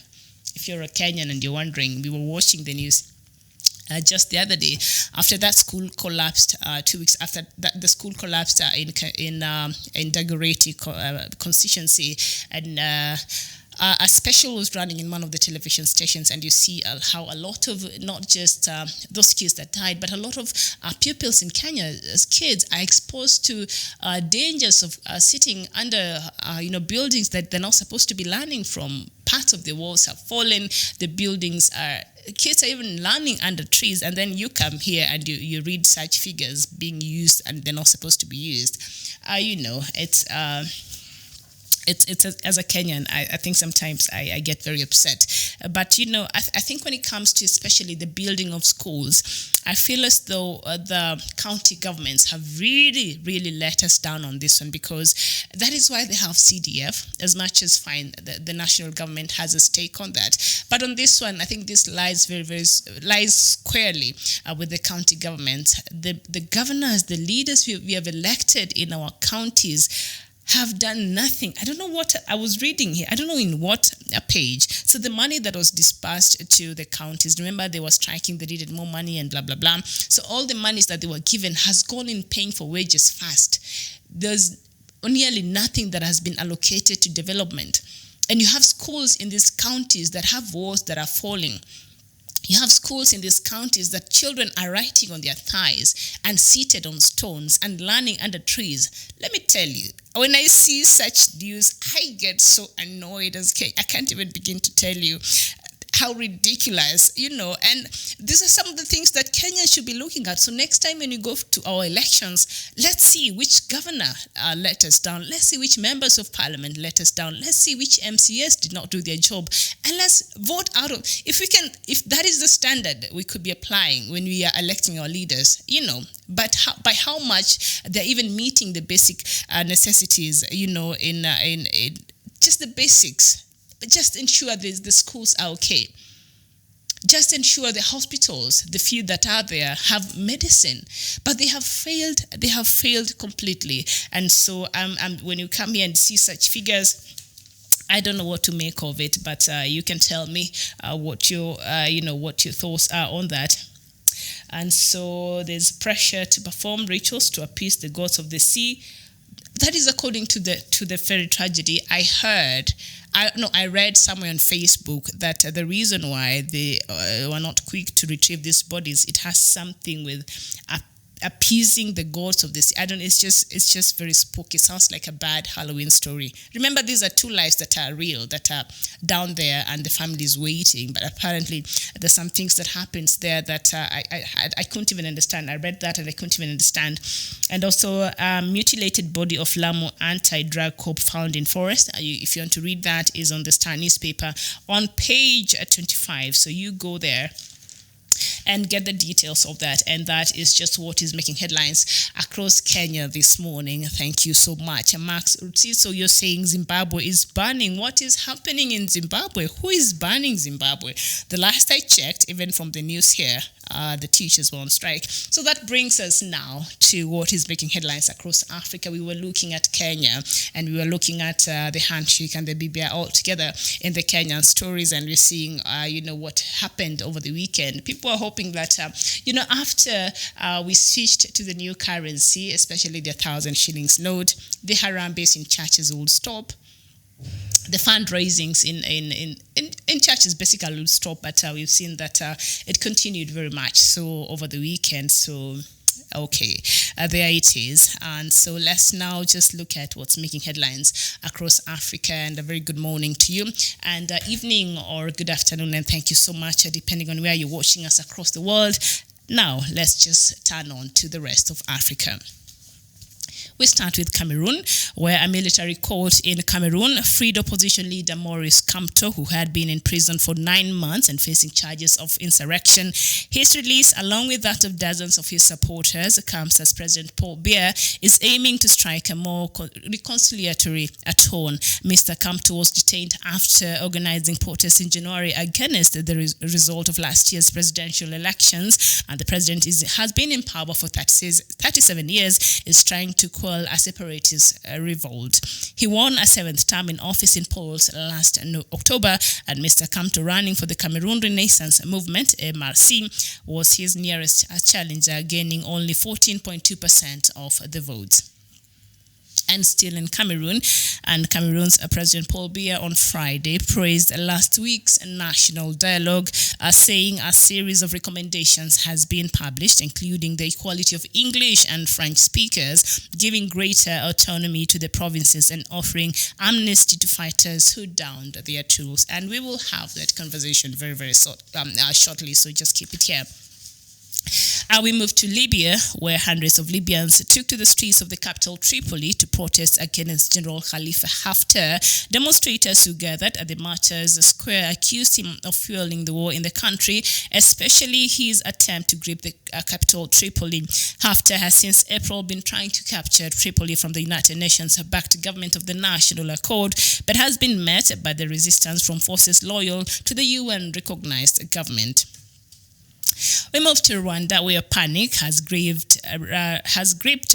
S4: If you're a Kenyan and you're wondering, we were watching the news just the other day after that school collapsed. 2 weeks after that, the school collapsed in Dagoretti constituency, and a special was running in one of the television stations, and you see how a lot of, not just those kids that died, but a lot of pupils in Kenya as kids are exposed to dangers of sitting under buildings that they're not supposed to be learning from. Parts of the walls have fallen, the buildings are, kids are even learning under trees, and then you come here and you read such figures being used and they're not supposed to be used. It's as a Kenyan, I think sometimes I get very upset. But, I think when it comes to especially the building of schools, I feel as though the county governments have really, really let us down on this one, because that is why they have CDF, as much as fine, the national government has a stake on that. But on this one, I think this lies lies squarely with the county governments. The governors, the leaders we have elected in our counties have done nothing. I don't know what I was reading here. I don't know in what page. So the money that was dispersed to the counties, remember they were striking, they needed more money and blah, blah, blah. So all the monies that they were given has gone in paying for wages fast. There's nearly nothing that has been allocated to development. And you have schools in these counties that have walls that are falling. You have schools in these counties that children are writing on their thighs and seated on stones and learning under trees. Let me tell you, when I see such news, I get so annoyed as I can't even begin to tell you how ridiculous, and these are some of the things that Kenya should be looking at. So next time when you go to our elections, let's see which governor let us down. Let's see which members of parliament let us down. Let's see which MCAs did not do their job. And let's vote out of, if that is the standard we could be applying when we are electing our leaders, but by how much they're even meeting the basic necessities, in just the basics. But just ensure the schools are okay. Just ensure the hospitals, the few that are there, have medicine. But they have failed. They have failed completely. And so when you come here and see such figures, I don't know what to make of it. But you can tell me what your thoughts are on that. And so there's pressure to perform rituals to appease the gods of the sea. That is according to the ferry tragedy. I read somewhere on Facebook that the reason why they were not quick to retrieve these bodies, it has something with appeasing the gods of this. It's just very spooky. It sounds like a bad Halloween story. Remember, these are two lives that are real, that are down there, and the family is waiting. But apparently, there's some things that happens there that I couldn't even understand. I read that and I couldn't even understand. And also, mutilated body of Lamu anti-drug corp found in forest. If you want to read that, is on the Star newspaper on page 25. So you go there and get the details of that. And that is just what is making headlines across Kenya this morning. Thank you so much. Max so you're saying Zimbabwe is burning. What is happening in Zimbabwe? Who is burning Zimbabwe? The last I checked, even from the news here, the teachers were on strike. So that brings us now to what is making headlines across Africa. We were looking at Kenya, and we were looking at the handshake and the BBI all together in the Kenyan stories, and we're seeing, what happened over the weekend. People are hoping that, after we switched to the new currency, especially the 1,000 shillings note, the harambes in churches will stop. The fundraisings in churches basically will stop, but we've seen that it continued very much so over the weekend. So, okay, there it is. And so let's now just look at what's making headlines across Africa. And a very good morning to you, and evening or good afternoon, and thank you so much, depending on where you're watching us across the world. Now, let's just turn on to the rest of Africa. We start with Cameroon, where a military court in Cameroon freed opposition leader Maurice Kamto, who had been in prison for 9 months and facing charges of insurrection. His release, along with that of dozens of his supporters, comes as President Paul Biya is aiming to strike a more reconciliatory tone. Mr. Kamto was detained after organizing protests in January against the result of last year's presidential elections, and the president has been in power for 37 years, is trying to quell a separatist revolt. He won a 7th term in office in polls last October, and Mr. Kamto, running for the Cameroon Renaissance Movement, MRC, was his nearest challenger, gaining only 14.2% of the votes. And still in Cameroon, and Cameroon's President Paul Biya on Friday praised last week's national dialogue, saying a series of recommendations has been published, including the equality of English and French speakers, giving greater autonomy to the provinces and offering amnesty to fighters who downed their tools. And we will have that conversation very, very shortly, so just keep it here. We move to Libya, where hundreds of Libyans took to the streets of the capital Tripoli to protest against General Khalifa Haftar. Demonstrators who gathered at the Martyrs Square accused him of fueling the war in the country, especially his attempt to grip the capital Tripoli. Haftar has since April been trying to capture Tripoli from the United Nations-backed government of the National Accord, but has been met by the resistance from forces loyal to the UN-recognized government. We move to Rwanda, where panic has gripped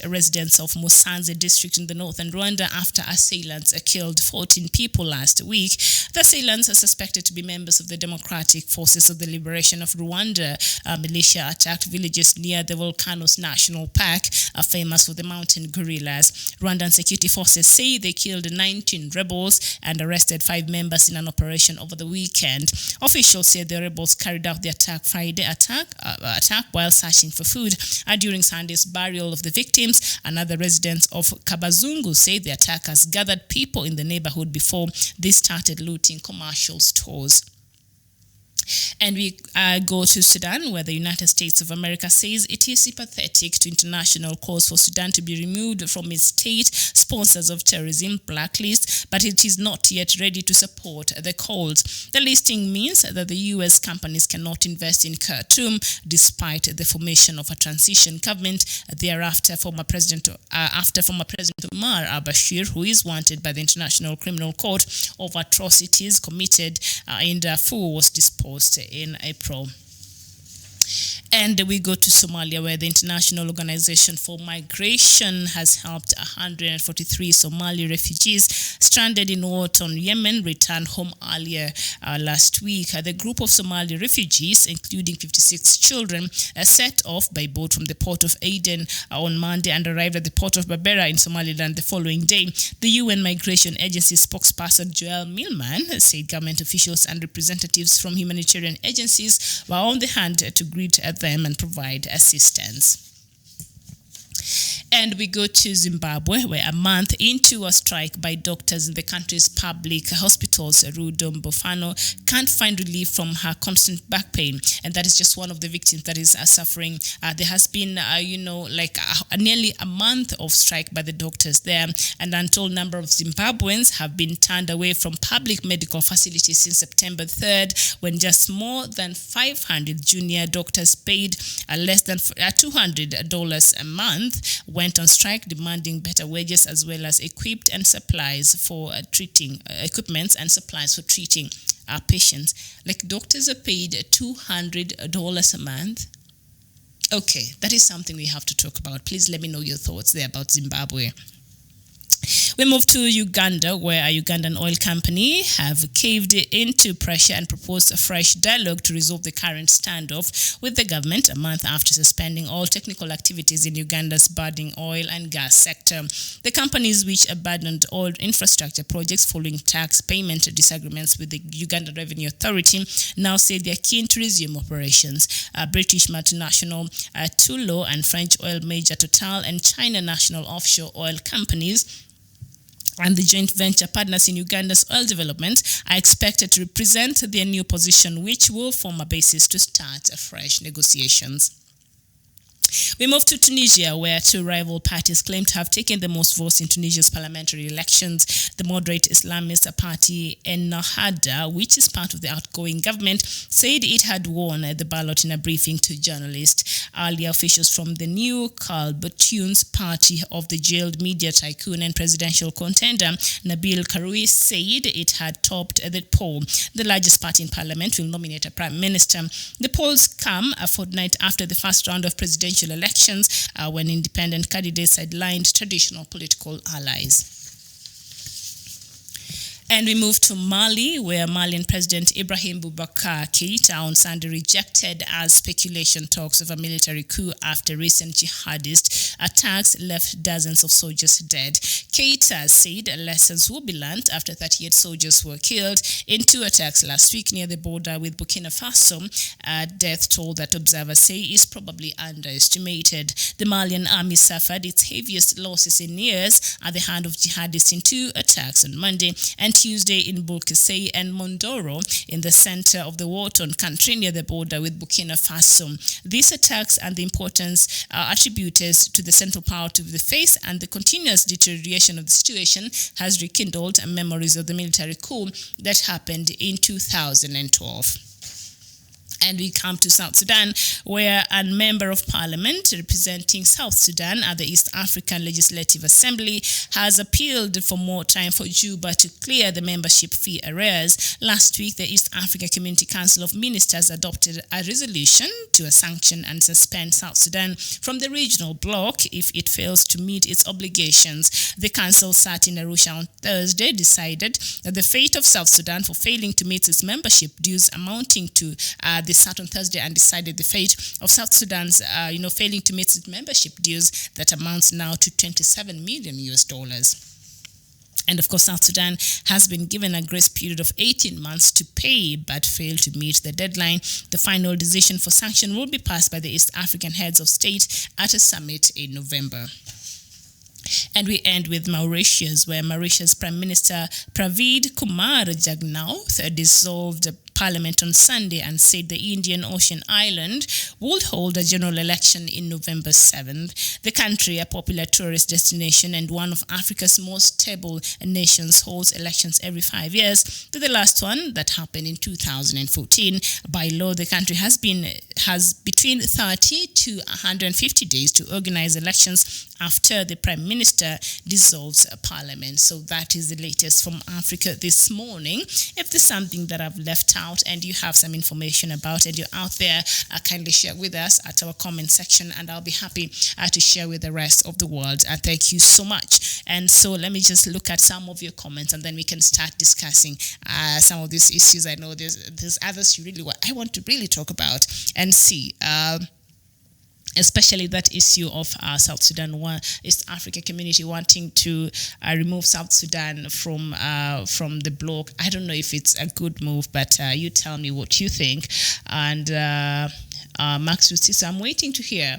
S4: residents of Musanze district in the northern Rwanda after assailants killed 14 people last week. The assailants are suspected to be members of the Democratic Forces of the Liberation of Rwanda. Militia attacked villages near the Volcanoes National Park, famous for the mountain gorillas. Rwandan security forces say they killed 19 rebels and arrested 5 members in an operation over the weekend. Officials say the rebels carried out the attack while searching for food. During Sunday's burial of the victims, another residents of Kabazungu say the attackers gathered people in the neighborhood before they started looting commercial stores. And we go to Sudan, where the United States of America says it is sympathetic to international calls for Sudan to be removed from its state sponsors of terrorism blacklist, but it is not yet ready to support the calls. The listing means that the U.S. companies cannot invest in Khartoum despite the formation of a transition government thereafter. Former President Omar al-Bashir, who is wanted by the International Criminal Court of atrocities committed in Darfur, was disposed in April. And we go to Somalia, where the International Organization for Migration has helped 143 Somali refugees stranded in war-torn Yemen return home earlier last week. The group of Somali refugees, including 56 children, set off by boat from the port of Aden on Monday and arrived at the port of Berbera in Somaliland the following day. The UN Migration Agency spokesperson Joel Millman said government officials and representatives from humanitarian agencies were on the hand to greet them and provide assistance. And we go to Zimbabwe, where a month into a strike by doctors in the country's public hospitals, Rudo Mbofano can't find relief from her constant back pain. And that is just one of the victims that is suffering. There has been, nearly a month of strike by the doctors there. And an untold number of Zimbabweans have been turned away from public medical facilities since September 3rd, when just more than 500 junior doctors paid less than $200 a month went on strike, demanding better wages as well as equipments and supplies for treating patients. Like, doctors are paid $200 a month. Okay, that is something we have to talk about. Please let me know your thoughts there about Zimbabwe. We move to Uganda, where a Ugandan oil company have caved into pressure and proposed a fresh dialogue to resolve the current standoff with the government a month after suspending all technical activities in Uganda's budding oil and gas sector. The companies, which abandoned all infrastructure projects following tax payment disagreements with the Uganda Revenue Authority, now say they are keen to resume operations. British multinational Tullow and French oil major Total and China national offshore oil companies and the joint venture partners in Uganda's oil development are expected to represent their new position, which will form a basis to start fresh negotiations. We move to Tunisia, where two rival parties claim to have taken the most votes in Tunisia's parliamentary elections. The moderate Islamist party Ennahda, which is part of the outgoing government, said it had won the ballot in a briefing to journalists. Earlier, officials from the new Kalbatunes party of the jailed media tycoon and presidential contender Nabil Karoui said it had topped the poll. The largest party in parliament will nominate a prime minister. The polls come a fortnight after the first round of presidential elections when independent candidates sidelined traditional political allies. And we move to Mali, where Malian President Ibrahim Boubacar Keïta on Sunday rejected as speculation talks of a military coup after recent jihadist attacks left dozens of soldiers dead. Keïta said lessons will be learned after 38 soldiers were killed in two attacks last week near the border with Burkina Faso, a death toll that observers say is probably underestimated. The Malian army suffered its heaviest losses in years at the hand of jihadists in two attacks on Monday and Tuesday in Bulkesei and Mondoro in the center of the war-torn country near the border with Burkina Faso. These attacks and the importance are attributed to the central power to the face, and the continuous deterioration of the situation has rekindled memories of the military coup that happened in 2012. And we come to South Sudan, where a member of parliament representing South Sudan at the East African Legislative Assembly has appealed for more time for Juba to clear the membership fee arrears. Last week, the East Africa Community Council of Ministers adopted a resolution to sanction and suspend South Sudan from the regional bloc if it fails to meet its obligations. The council sat in Arusha on Thursday, decided that the fate of South Sudan for failing to meet its membership dues amounting to they sat on Thursday and decided the fate of South Sudan's, failing to meet its membership dues that amounts now to $27 million. And of course, South Sudan has been given a grace period of 18 months to pay but failed to meet the deadline. The final decision for sanction will be passed by the East African heads of state at a summit in November. And we end with Mauritius, where Mauritius Prime Minister Pravind Kumar Jugnauth dissolved Parliament on Sunday and said the Indian Ocean island would hold a general election in November 7th. The country, a popular tourist destination and one of Africa's most stable nations, holds elections every 5 years, with the last one that happened in 2014. By law, the country has between 30 to 150 days to organize elections after the Prime Minister dissolves Parliament. So that is the latest from Africa this morning. If there's something that I've left out and you have some information about it, you're out there, kindly share with us at our comment section, and I'll be happy to share with the rest of the world. Thank you so much. And so let me just look at some of your comments, and then we can start discussing some of these issues. I know there's others I want to really talk about and see. Especially that issue of South Sudan, East Africa community wanting to remove South Sudan from the bloc. I don't know if it's a good move, but you tell me what you think. And Max Rustisa, I'm waiting to hear.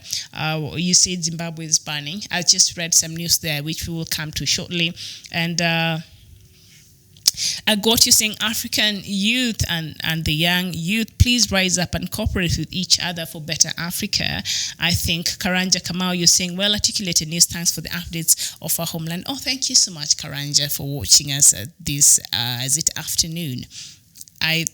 S4: You said Zimbabwe is burning. I just read some news there, which we will come to shortly. And I got you saying African youth and the young youth, please rise up and cooperate with each other for better Africa. I think Karanja Kamau, you're saying well articulated news. Thanks for the updates of our homeland. Oh, thank you so much, Karanja, for watching us this afternoon.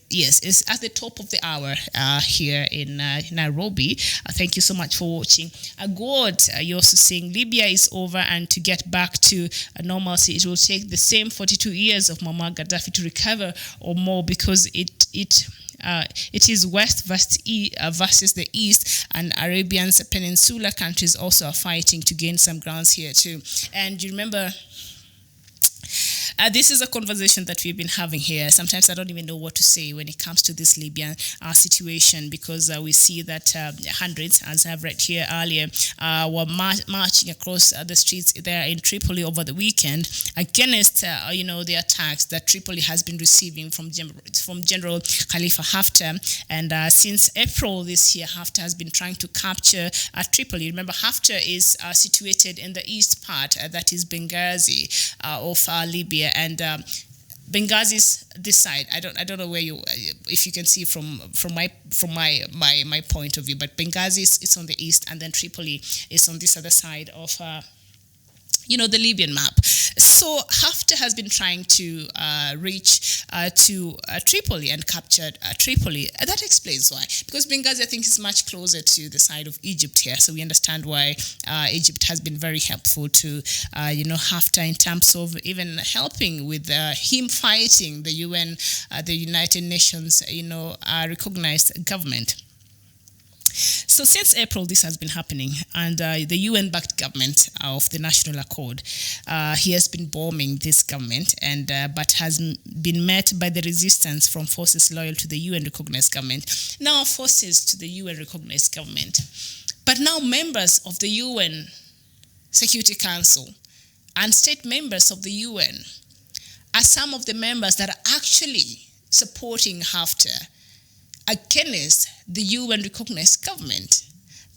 S4: Yes, it's at the top of the hour here in Nairobi. Thank you so much for watching. God, you're also saying Libya is over, and to get back to normalcy, it will take the same 42 years of Muammar Gaddafi to recover or more, because it is West versus the East, and Arabian's peninsula countries also are fighting to gain some grounds here too. And you remember, this is a conversation that we've been having here. Sometimes I don't even know what to say when it comes to this Libyan situation, because we see that hundreds, as I've read here earlier, were marching across the streets there in Tripoli over the weekend against, the attacks that Tripoli has been receiving from General Khalifa Haftar. And since April this year, Haftar has been trying to capture Tripoli. Remember, Haftar is situated in the east part, that is Benghazi of Libya. And Benghazi's this side. I don't know where you, if you can see from my point of view, but Benghazi is on the east, and then Tripoli is on this other side of the Libyan map. So Haftar has been trying to reach to Tripoli and captured Tripoli. That explains why. Because Benghazi, I think, is much closer to the side of Egypt here. So we understand why Egypt has been very helpful to, Haftar in terms of even helping with him fighting the UN, the United Nations, recognized government. So since April, this has been happening, and the UN-backed government of the National Accord, he has been bombing this government, and but has been met by the resistance from forces loyal to the UN-recognized government. Now forces to the UN-recognized government, but now members of the UN Security Council and state members of the UN are some of the members that are actually supporting Haftar against the UN-recognized government.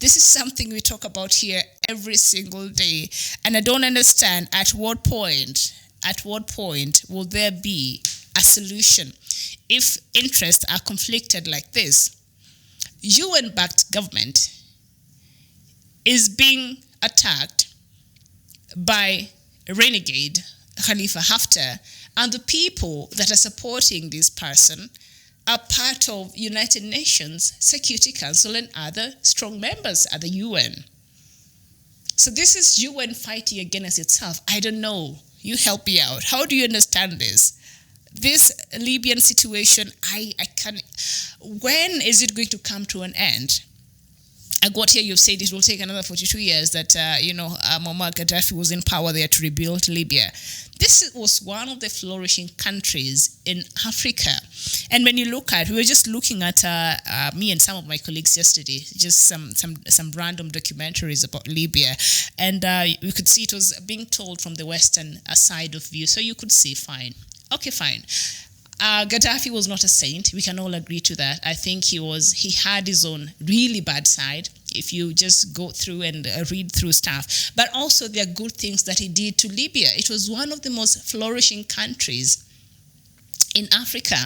S4: This is something we talk about here every single day, and I don't understand at what point will there be a solution if interests are conflicted like this. UN-backed government is being attacked by renegade Khalifa Haftar, and the people that are supporting this person are part of United Nations Security Council and other strong members at the UN. So this is UN fighting against itself. I don't know. You help me out. How do you understand this? This Libyan situation, I can't. When is it going to come to an end? I got here, you've said it will take another 42 years that, Muammar Gaddafi was in power there to rebuild Libya. This was one of the flourishing countries in Africa. And when you look at, we were just looking at me and some of my colleagues yesterday, just some random documentaries about Libya. And we could see it was being told from the Western side of view. So you could see, fine. Okay, fine. Gaddafi was not a saint. We can all agree to that. I think he had his own really bad side, if you just go through and read through stuff. But also there are good things that he did to Libya. It was one of the most flourishing countries in Africa.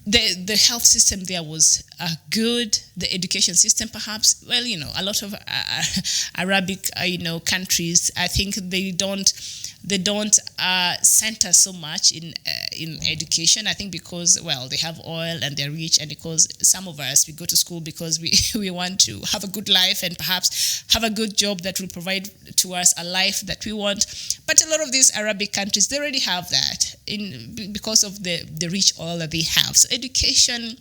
S4: The health system there was good. The education system, perhaps, well, a lot of Arabic, countries, I think they don't center so much in education. I think because, well, they have oil and they're rich, and because some of us, we go to school because we want to have a good life and perhaps have a good job that will provide to us a life that we want. But a lot of these Arabic countries, they already have that because of the rich oil that they have. So education,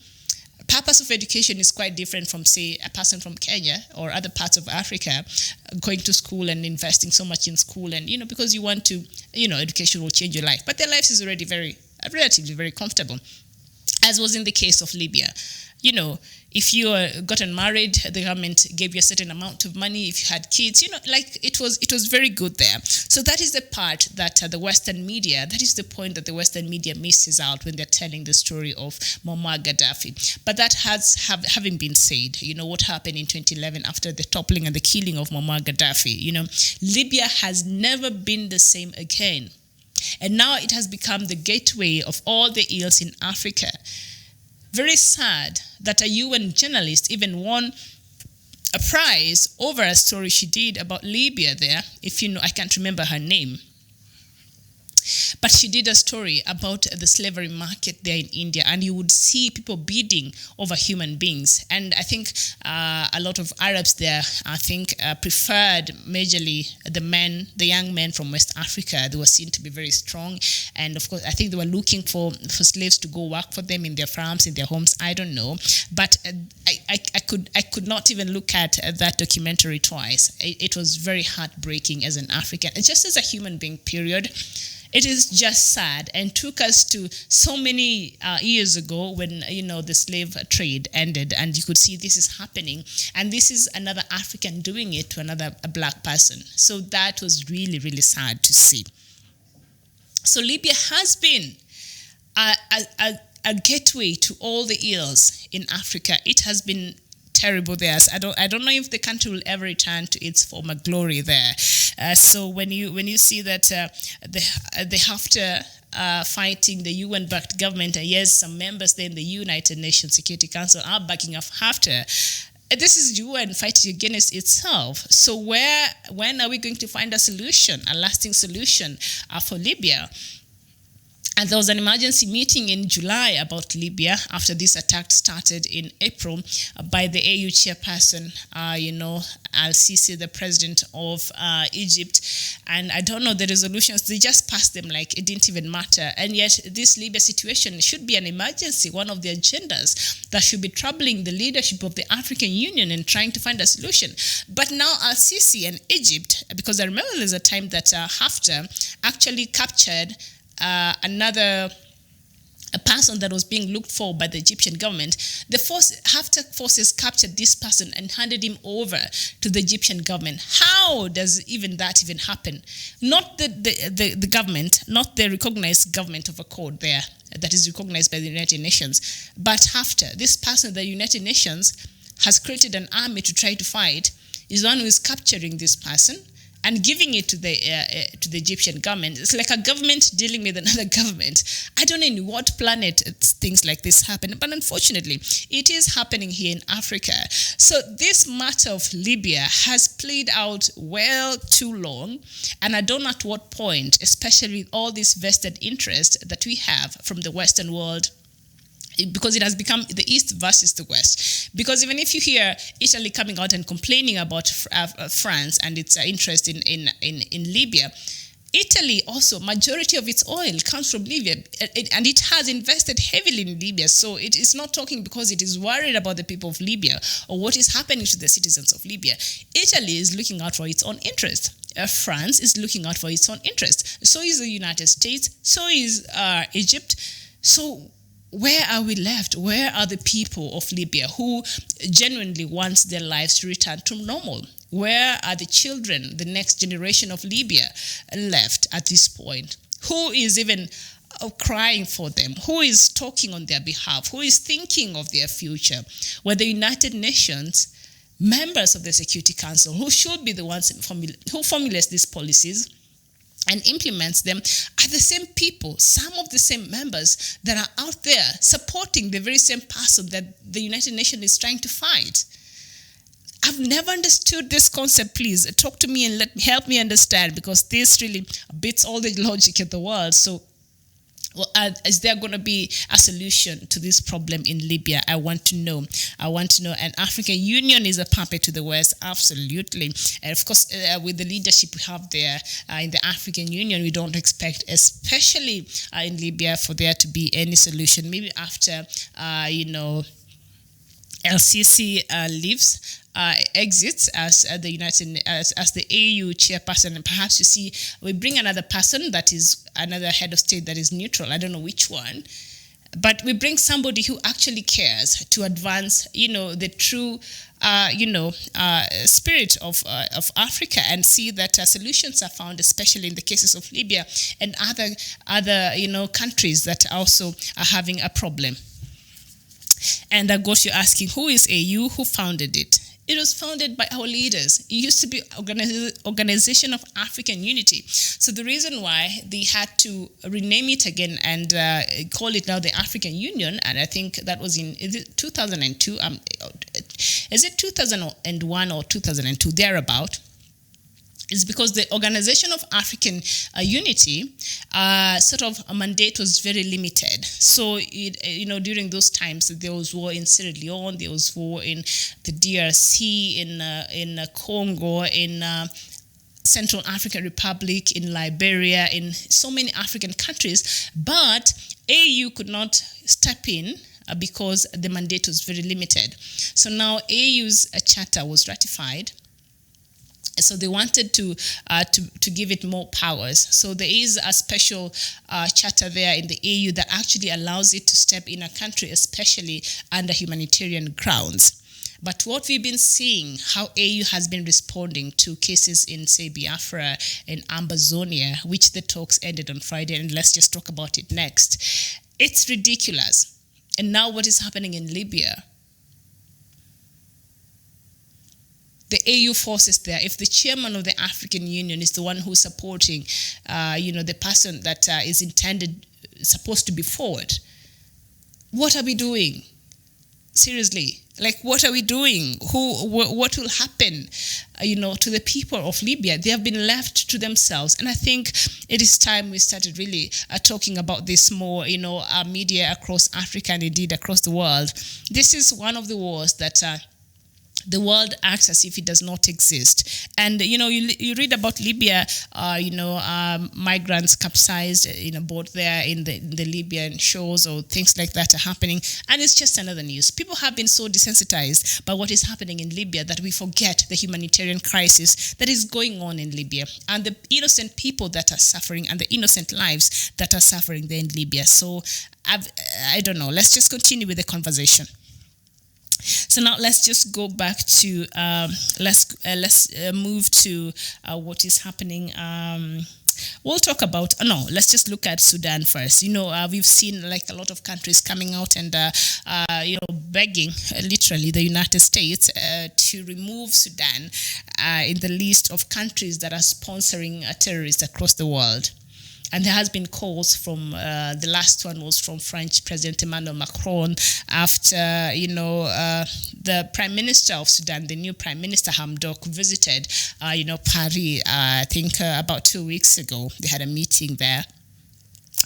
S4: purpose of education is quite different from, say, a person from Kenya or other parts of Africa going to school and investing so much in school, and because you want to, education will change your life. But their lives is already relatively very comfortable, as was in the case of Libya. If you gotten married, the government gave you a certain amount of money. If you had kids, it was very good there. So that is the part that the Western media, that is the point that the Western media misses out when they're telling the story of Muammar Gaddafi. But that having been said, what happened in 2011 after the toppling and the killing of Muammar Gaddafi, Libya has never been the same again. And now it has become the gateway of all the ills in Africa. Very sad that a UN journalist even won a prize over a story she did about Libya there. I can't remember her name. But she did a story about the slavery market there in India, and you would see people bidding over human beings. And I think a lot of Arabs there, preferred majorly the young men from West Africa. They were seen to be very strong. And of course, I think they were looking for slaves to go work for them in their farms, in their homes. I don't know. But I could not even look at that documentary twice. It was very heartbreaking as an African, and just as a human being, period. It is just sad, and took us to so many years ago when, the slave trade ended, and you could see this is happening, and this is another African doing it to another black person. So that was really, really sad to see. So Libya has been a gateway to all the ills in Africa. It has been terrible there. I don't know if the country will ever return to its former glory there. So when you see that the Haftar fighting the UN-backed government, and yes, some members there in the United Nations Security Council are backing up Haftar. This is UN fighting against itself. So when are we going to find a solution, a lasting solution for Libya? And there was an emergency meeting in July about Libya after this attack started in April by the AU chairperson, Al-Sisi, the president of Egypt. And I don't know the resolutions, they just passed them like it didn't even matter. And yet this Libya situation should be an emergency, one of the agendas that should be troubling the leadership of the African Union and trying to find a solution. But now Al-Sisi and Egypt, because I remember there's a time that Haftar actually captured a person that was being looked for by the Egyptian government. The Haftar forces captured this person and handed him over to the Egyptian government. How does that even happen? Not the government, not the recognized government of a code there that is recognized by the United Nations, but Haftar, this person the United Nations has created an army to try to fight, is the one who is capturing this person and giving it to the Egyptian government. It's like a government dealing with another government. I don't know in what planet things like this happen, but unfortunately, it is happening here in Africa. So this matter of Libya has played out well too long, and I don't know at what point, especially with all this vested interest that we have from the Western world, because it has become the East versus the West. Because even if you hear Italy coming out and complaining about France and its interest in Libya, Italy also, majority of its oil comes from Libya, and it has invested heavily in Libya. So it is not talking because it is worried about the people of Libya or what is happening to the citizens of Libya. Italy is looking out for its own interest. France is looking out for its own interest. So is the United States. So is Egypt. So where are we left? Where are the people of Libya who genuinely want their lives to return to normal? Where are the children, the next generation of Libya, left at this point? Who is even crying for them? Who is talking on their behalf? Who is thinking of their future? Where the United Nations, members of the Security Council, who should be the ones who formulates these policies and implements them, are the same people, some of the same members that are out there supporting the very same person that the United Nations is trying to fight. I've never understood this concept. Please talk to me and help me understand, because this really beats all the logic in the world. So is there going to be a solution to this problem in Libya? I want to know. And African Union is a puppet to the West, absolutely. And of course, with the leadership we have there in the African Union, we don't expect, especially in Libya, for there to be any solution. Maybe after, LCC exits as the AU chairperson, and perhaps we bring another person that is another head of state that is neutral. I don't know which one, but we bring somebody who actually cares to advance, the true, spirit of Africa, and see that solutions are found, especially in the cases of Libya and other countries that also are having a problem. And I got you asking, who is AU? Who founded it? It was founded by our leaders. It used to be Organization of African Unity. So the reason why they had to rename it again and call it now the African Union, and I think that was is it 2002? Is it 2001 or 2002? Thereabout. Is because the Organization of African Unity sort of a mandate was very limited. So, during those times, there was war in Sierra Leone, there was war in the DRC, in Congo, in Central African Republic, in Liberia, in so many African countries. But AU could not step in because the mandate was very limited. So now AU's charter was ratified. So they wanted to give it more powers. So there is a special charter there in the AU that actually allows it to step in a country, especially under humanitarian grounds. But what we've been seeing, how AU has been responding to cases in, say, Biafra and Ambazonia, which the talks ended on Friday, and let's just talk about it next. It's ridiculous. And now what is happening in Libya? the AU forces there, if the chairman of the African Union is the one who's supporting, the person that is supposed to be forward, what are we doing? Seriously, like, what are we doing? What will happen, to the people of Libya? They have been left to themselves. And I think it is time we started really talking about this more, media across Africa and indeed across the world. This is one of the wars that the world acts as if it does not exist. And, you read about Libya, migrants capsized, boat there in the Libyan shores, or things like that are happening. And it's just another news. People have been so desensitized by what is happening in Libya that we forget the humanitarian crisis that is going on in Libya and the innocent people that are suffering and the innocent lives that are suffering there in Libya. So I don't know. Let's just continue with the conversation. So now let's just go back to let's move to what is happening. We'll talk about let's just look at Sudan first. We've seen like a lot of countries coming out and begging literally the United States to remove Sudan in the list of countries that are sponsoring terrorists across the world. And there has been calls from, the last one was from French President Emmanuel Macron after, the Prime Minister of Sudan, the new Prime Minister Hamdok, visited, Paris, I think about 2 weeks ago. They had a meeting there.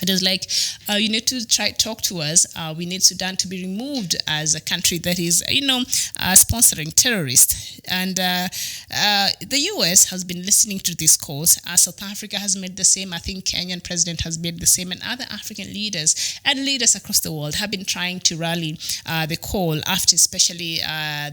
S4: It was like, you need to talk to us. We need Sudan to be removed as a country that is, sponsoring terrorists. And the U.S. has been listening to these calls. South Africa has made the same. I think Kenyan president has made the same. And other African leaders and leaders across the world have been trying to rally the call after especially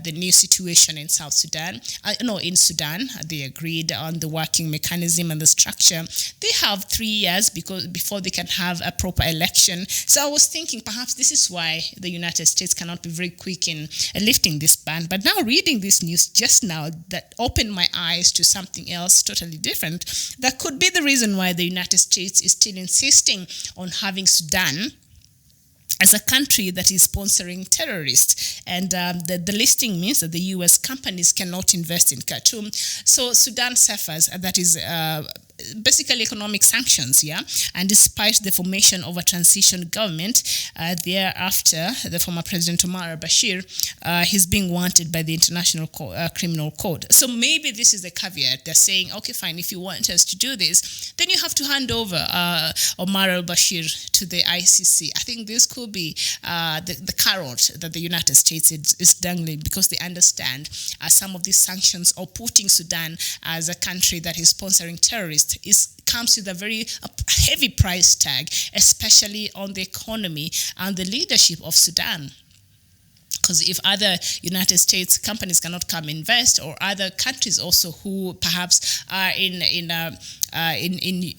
S4: the new situation in South Sudan. In Sudan, they agreed on the working mechanism and the structure. They have 3 years before they can have a proper election. So I was thinking perhaps this is why the United States cannot be very quick in lifting this ban. But now reading this news just now, that opened my eyes to something else totally different. That could be the reason why the United States is still insisting on having Sudan as a country that is sponsoring terrorists. And the listing means that the U.S. companies cannot invest in Khartoum. So Sudan suffers, that is basically economic sanctions, and despite the formation of a transition government, thereafter, the former President Omar al-Bashir, he's being wanted by the International Criminal Court. So maybe this is the caveat. They're saying, okay, fine, if you want us to do this, then you have to hand over Omar al-Bashir to the ICC. I think this could be the carrot that the United States is dangling, because they understand some of these sanctions or putting Sudan as a country that is sponsoring terrorists comes with a very heavy price tag, especially on the economy and the leadership of Sudan. Because if other United States companies cannot come invest, or other countries also who perhaps are in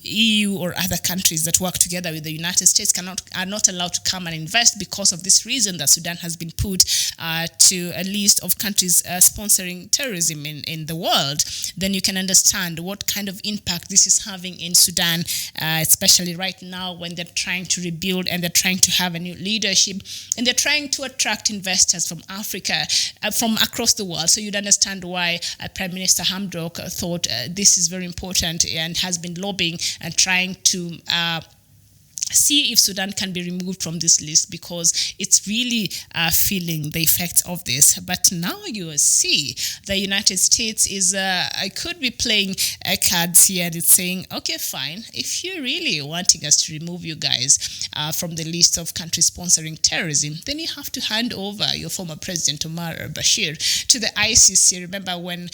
S4: EU or other countries that work together with the United States are not allowed to come and invest because of this reason that Sudan has been put to a list of countries sponsoring terrorism in the world, then you can understand what kind of impact this is having in Sudan, especially right now when they're trying to rebuild and they're trying to have a new leadership and they're trying to attract investors from Africa, from across the world. So you'd understand why Prime Minister Hamdok thought this is very important and has been lobbying and trying to see if Sudan can be removed from this list, because it's really feeling the effects of this. But now you see the United States is could be playing cards here, and it's saying, okay, fine, if you're really wanting us to remove you guys from the list of countries sponsoring terrorism, then you have to hand over your former president Omar al-Bashir to the ICC. Remember when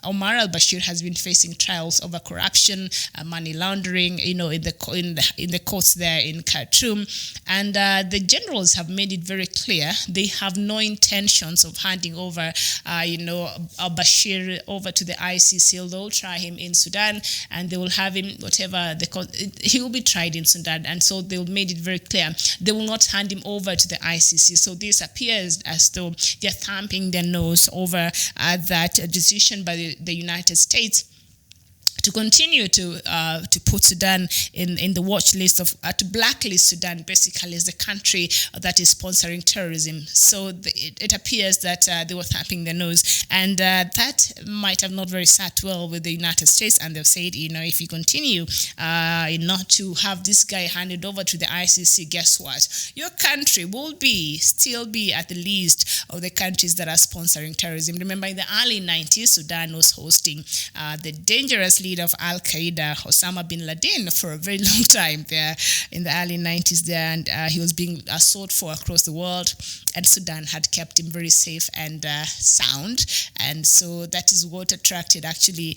S4: Omar al-Bashir has been facing trials over corruption, money laundering, in the courts there in Khartoum, and the generals have made it very clear they have no intentions of handing over, al-Bashir over to the ICC. They'll try him in Sudan, and they will have him he will be tried in Sudan, and so they made it very clear they will not hand him over to the ICC. So this appears as though they're thumping their nose over that decision by the United States. to continue to put Sudan in the watch list of to blacklist Sudan basically as the country that is sponsoring terrorism. So it appears that they were tapping their nose, and that might have not very sat well with the United States, and they've said, if you continue not to have this guy handed over to the ICC, guess what? Your country will still be at the list of the countries that are sponsoring terrorism. Remember, in the early 90s, Sudan was hosting the dangerous leader of Al-Qaeda, Osama bin Laden, for a very long time there in the early 90s there, and he was being sought for across the world, and Sudan had kept him very safe and sound, and so that is what attracted actually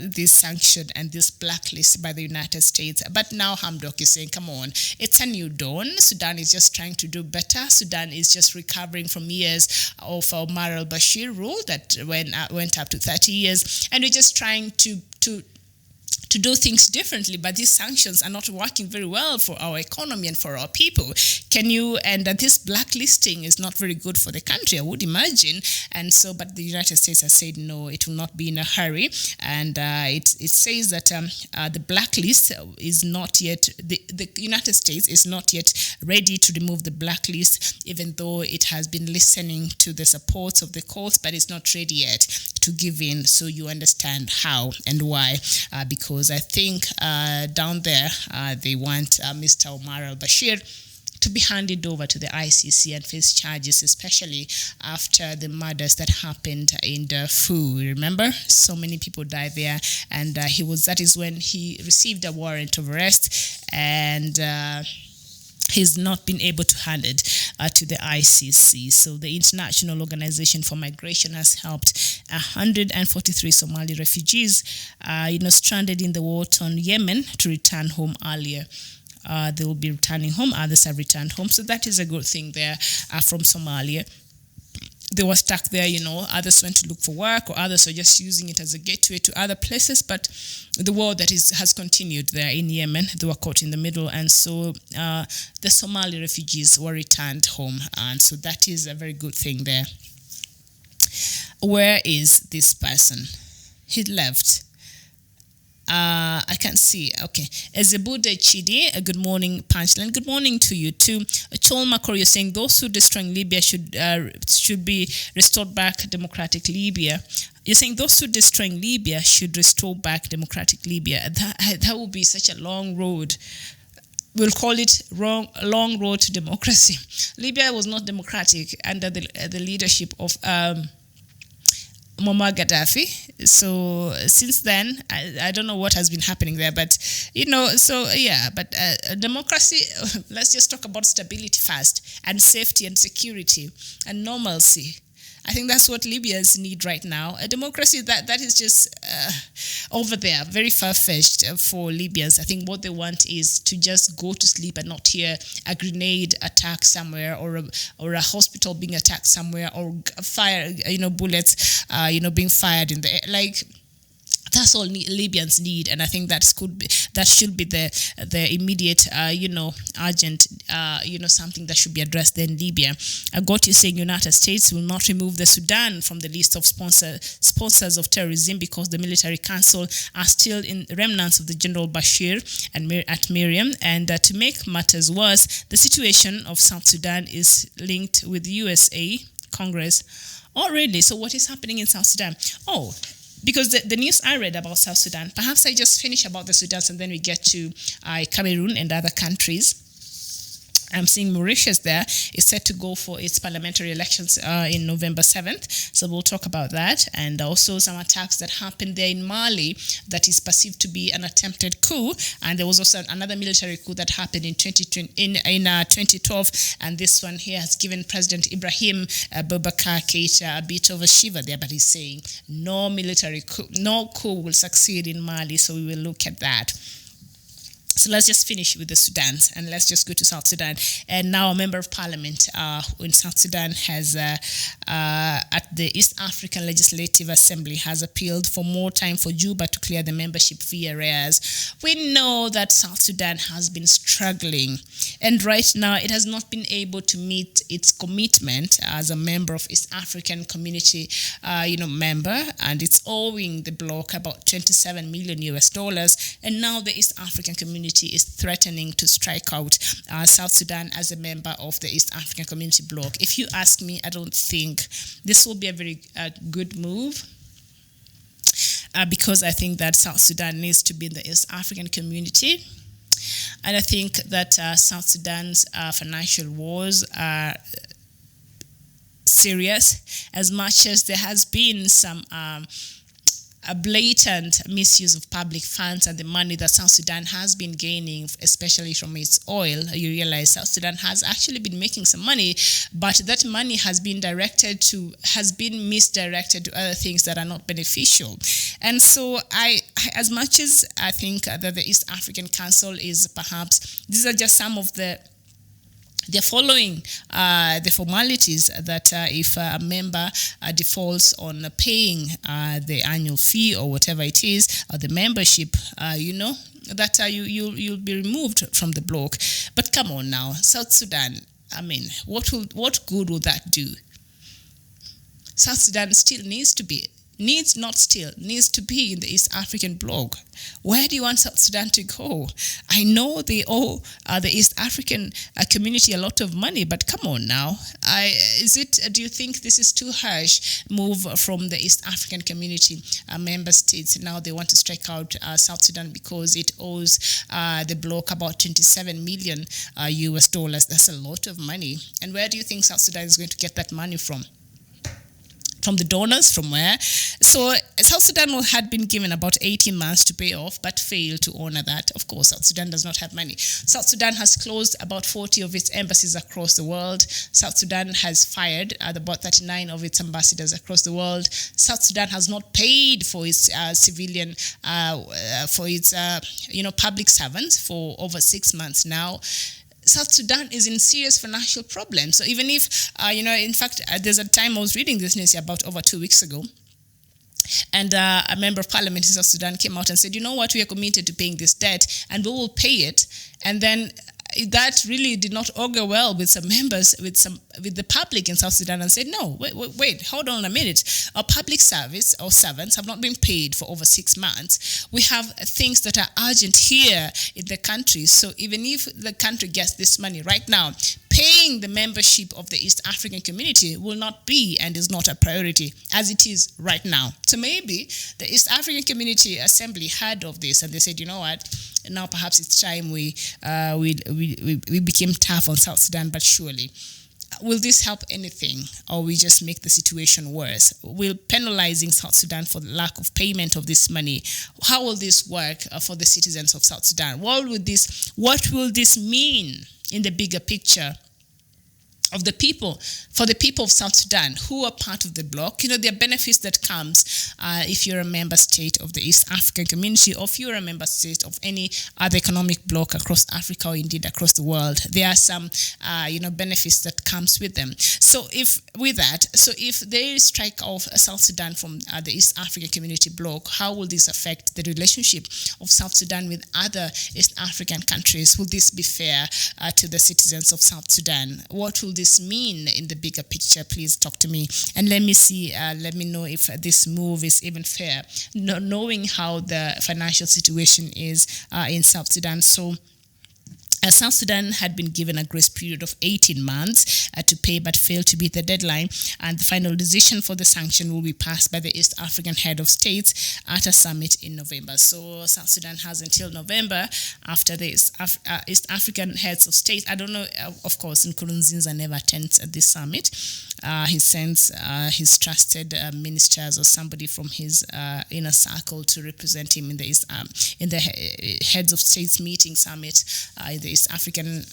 S4: this sanction and this blacklist by the United States. But now Hamdok is saying, come on, it's a new dawn. Sudan is just trying to do better. Sudan is just recovering from years of Omar al-Bashir rule that went up to 30 years, and we're just trying to do things differently, but these sanctions are not working very well for our economy and for our people. And this blacklisting is not very good for the country, I would imagine. And so, but the United States has said no, it will not be in a hurry. And it says that the blacklist is not yet, the United States is not yet ready to remove the blacklist, even though it has been listening to the supports of the courts, but it's not ready yet to give in. So you understand how and why, because I think down there they want Mr. Omar al-Bashir to be handed over to the ICC and face charges, especially after the murders that happened in Darfur. Remember, so many people died there, and that is when he received a warrant of arrest, and he's not been able to hand it to the ICC. So the International Organization for Migration has helped 143 Somali refugees, stranded in the war-torn Yemen to return home earlier. They will be returning home. Others have returned home. So that is a good thing there from Somalia. They were stuck there, others went to look for work, or others are just using it as a gateway to other places. But the war that has continued there in Yemen, they were caught in the middle. And so the Somali refugees were returned home. And so that is a very good thing there. Where is this person? He left. I can't see. Okay. Ezebude Chidi, a good morning, Punchline. Good morning to you too. Chol Makor, you're saying those who destroying Libya should be restored back democratic Libya. You're saying those who destroying Libya should restore back democratic Libya. That would be such a long road. We'll call it long road to democracy. Libya was not democratic under the leadership of Muammar Gaddafi. So since then, I don't know what has been happening there, but democracy, let's just talk about stability first, and safety and security and normalcy. I think that's what Libyans need right now. A democracy that is just over there, very far-fetched for Libyans. I think what they want is to just go to sleep and not hear a grenade attack somewhere, or a hospital being attacked somewhere, or fire, bullets, being fired in the air. Like, that's all Libyans need, and I think that should be the immediate, urgent, something that should be addressed there in Libya. I got you saying United States will not remove the Sudan from the list of sponsors of terrorism because the military council are still in remnants of the General Bashir at Miriam. And to make matters worse, the situation of South Sudan is linked with USA Congress. Oh, really? So what is happening in South Sudan? Oh, because the news I read about South Sudan, perhaps I just finish about the Sudan and then we get to Cameroon and other countries. I'm seeing Mauritius there is set to go for its parliamentary elections in November 7th. So we'll talk about that. And also some attacks that happened there in Mali that is perceived to be an attempted coup. And there was also another military coup that happened in 2012. And this one here has given President Ibrahim Boubacar Keïta a bit of a shiver there. But he's saying no military coup, no coup will succeed in Mali. So we will look at that. So let's just finish with the Sudan, and let's just go to South Sudan. And now a member of parliament in South Sudan has, at the East African Legislative Assembly, has appealed for more time for Juba to clear the membership fee arrears. We know that South Sudan has been struggling, and right now it has not been able to meet its commitment as a member of East African Community, member, and it's owing the bloc about $27 million US. And now the East African Community is threatening to strike out South Sudan as a member of the East African Community bloc. If you ask me, I don't think this will be a very good move. Because I think that South Sudan needs to be in the East African Community. And I think that South Sudan's financial woes are serious, as much as there has been some a blatant misuse of public funds and the money that South Sudan has been gaining, especially from its oil. You realize South Sudan has actually been making some money, but that money has been misdirected to other things that are not beneficial. And so as much as I think that the East African Council is perhaps, these are just some of they're following the formalities that if a member defaults on paying the annual fee or whatever it is, or the membership, that you'll be removed from the bloc. But come on now, South Sudan, I mean, what good will that do? South Sudan still needs to be in the East African bloc. Where do you want South Sudan to go? I know they owe the East African community a lot of money, but come on now. Do you think this is too harsh move from the East African community member states? Now they want to strike out South Sudan because it owes the bloc about $27 million US. That's a lot of money. And where do you think South Sudan is going to get that money from? From the donors, from where? So South Sudan had been given about 18 months to pay off, but failed to honor that. Of course, South Sudan does not have money. South Sudan has closed about 40 of its embassies across the world. South Sudan has fired about 39 of its ambassadors across the world. South Sudan has not paid for its public servants for over 6 months now. South Sudan is in serious financial problems. So even if, in fact, there's a time I was reading this news about over 2 weeks ago, and a member of parliament in South Sudan came out and said, you know what, we are committed to paying this debt and we will pay it. And then that really did not augur well with some members, with the public in South Sudan, and said, no, wait, hold on a minute. Our public service, our servants have not been paid for over 6 months. We have things that are urgent here in the country. So even if the country gets this money right now, paying the membership of the East African community will not be and is not a priority as it is right now. So maybe the East African Community Assembly heard of this and they said, you know what, now perhaps it's time we became tough on South Sudan, but surely. Will this help anything, or we just make the situation worse? Will penalizing South Sudan for the lack of payment of this money, how will this work for the citizens of South Sudan? What will this mean in the bigger picture of the people, for the people of South Sudan who are part of the bloc? There are benefits that comes if you're a member state of the East African community, or if you're a member state of any other economic bloc across Africa or indeed across the world. There are some, benefits that comes with them. So if they strike off South Sudan from the East African community bloc, how will this affect the relationship of South Sudan with other East African countries? Will this be fair to the citizens of South Sudan? What will this mean in the bigger picture? Please talk to me and let me know if this move is even fair, knowing how the financial situation is in South Sudan. So South Sudan had been given a grace period of 18 months to pay, but failed to meet the deadline. And the final decision for the sanction will be passed by the East African head of states at a summit in November. So South Sudan has until November after the East African heads of state. I don't know, of course, Nkurunziza never attends this summit. He sends his trusted ministers or somebody from his inner circle to represent him in the heads of states meeting summit in the East African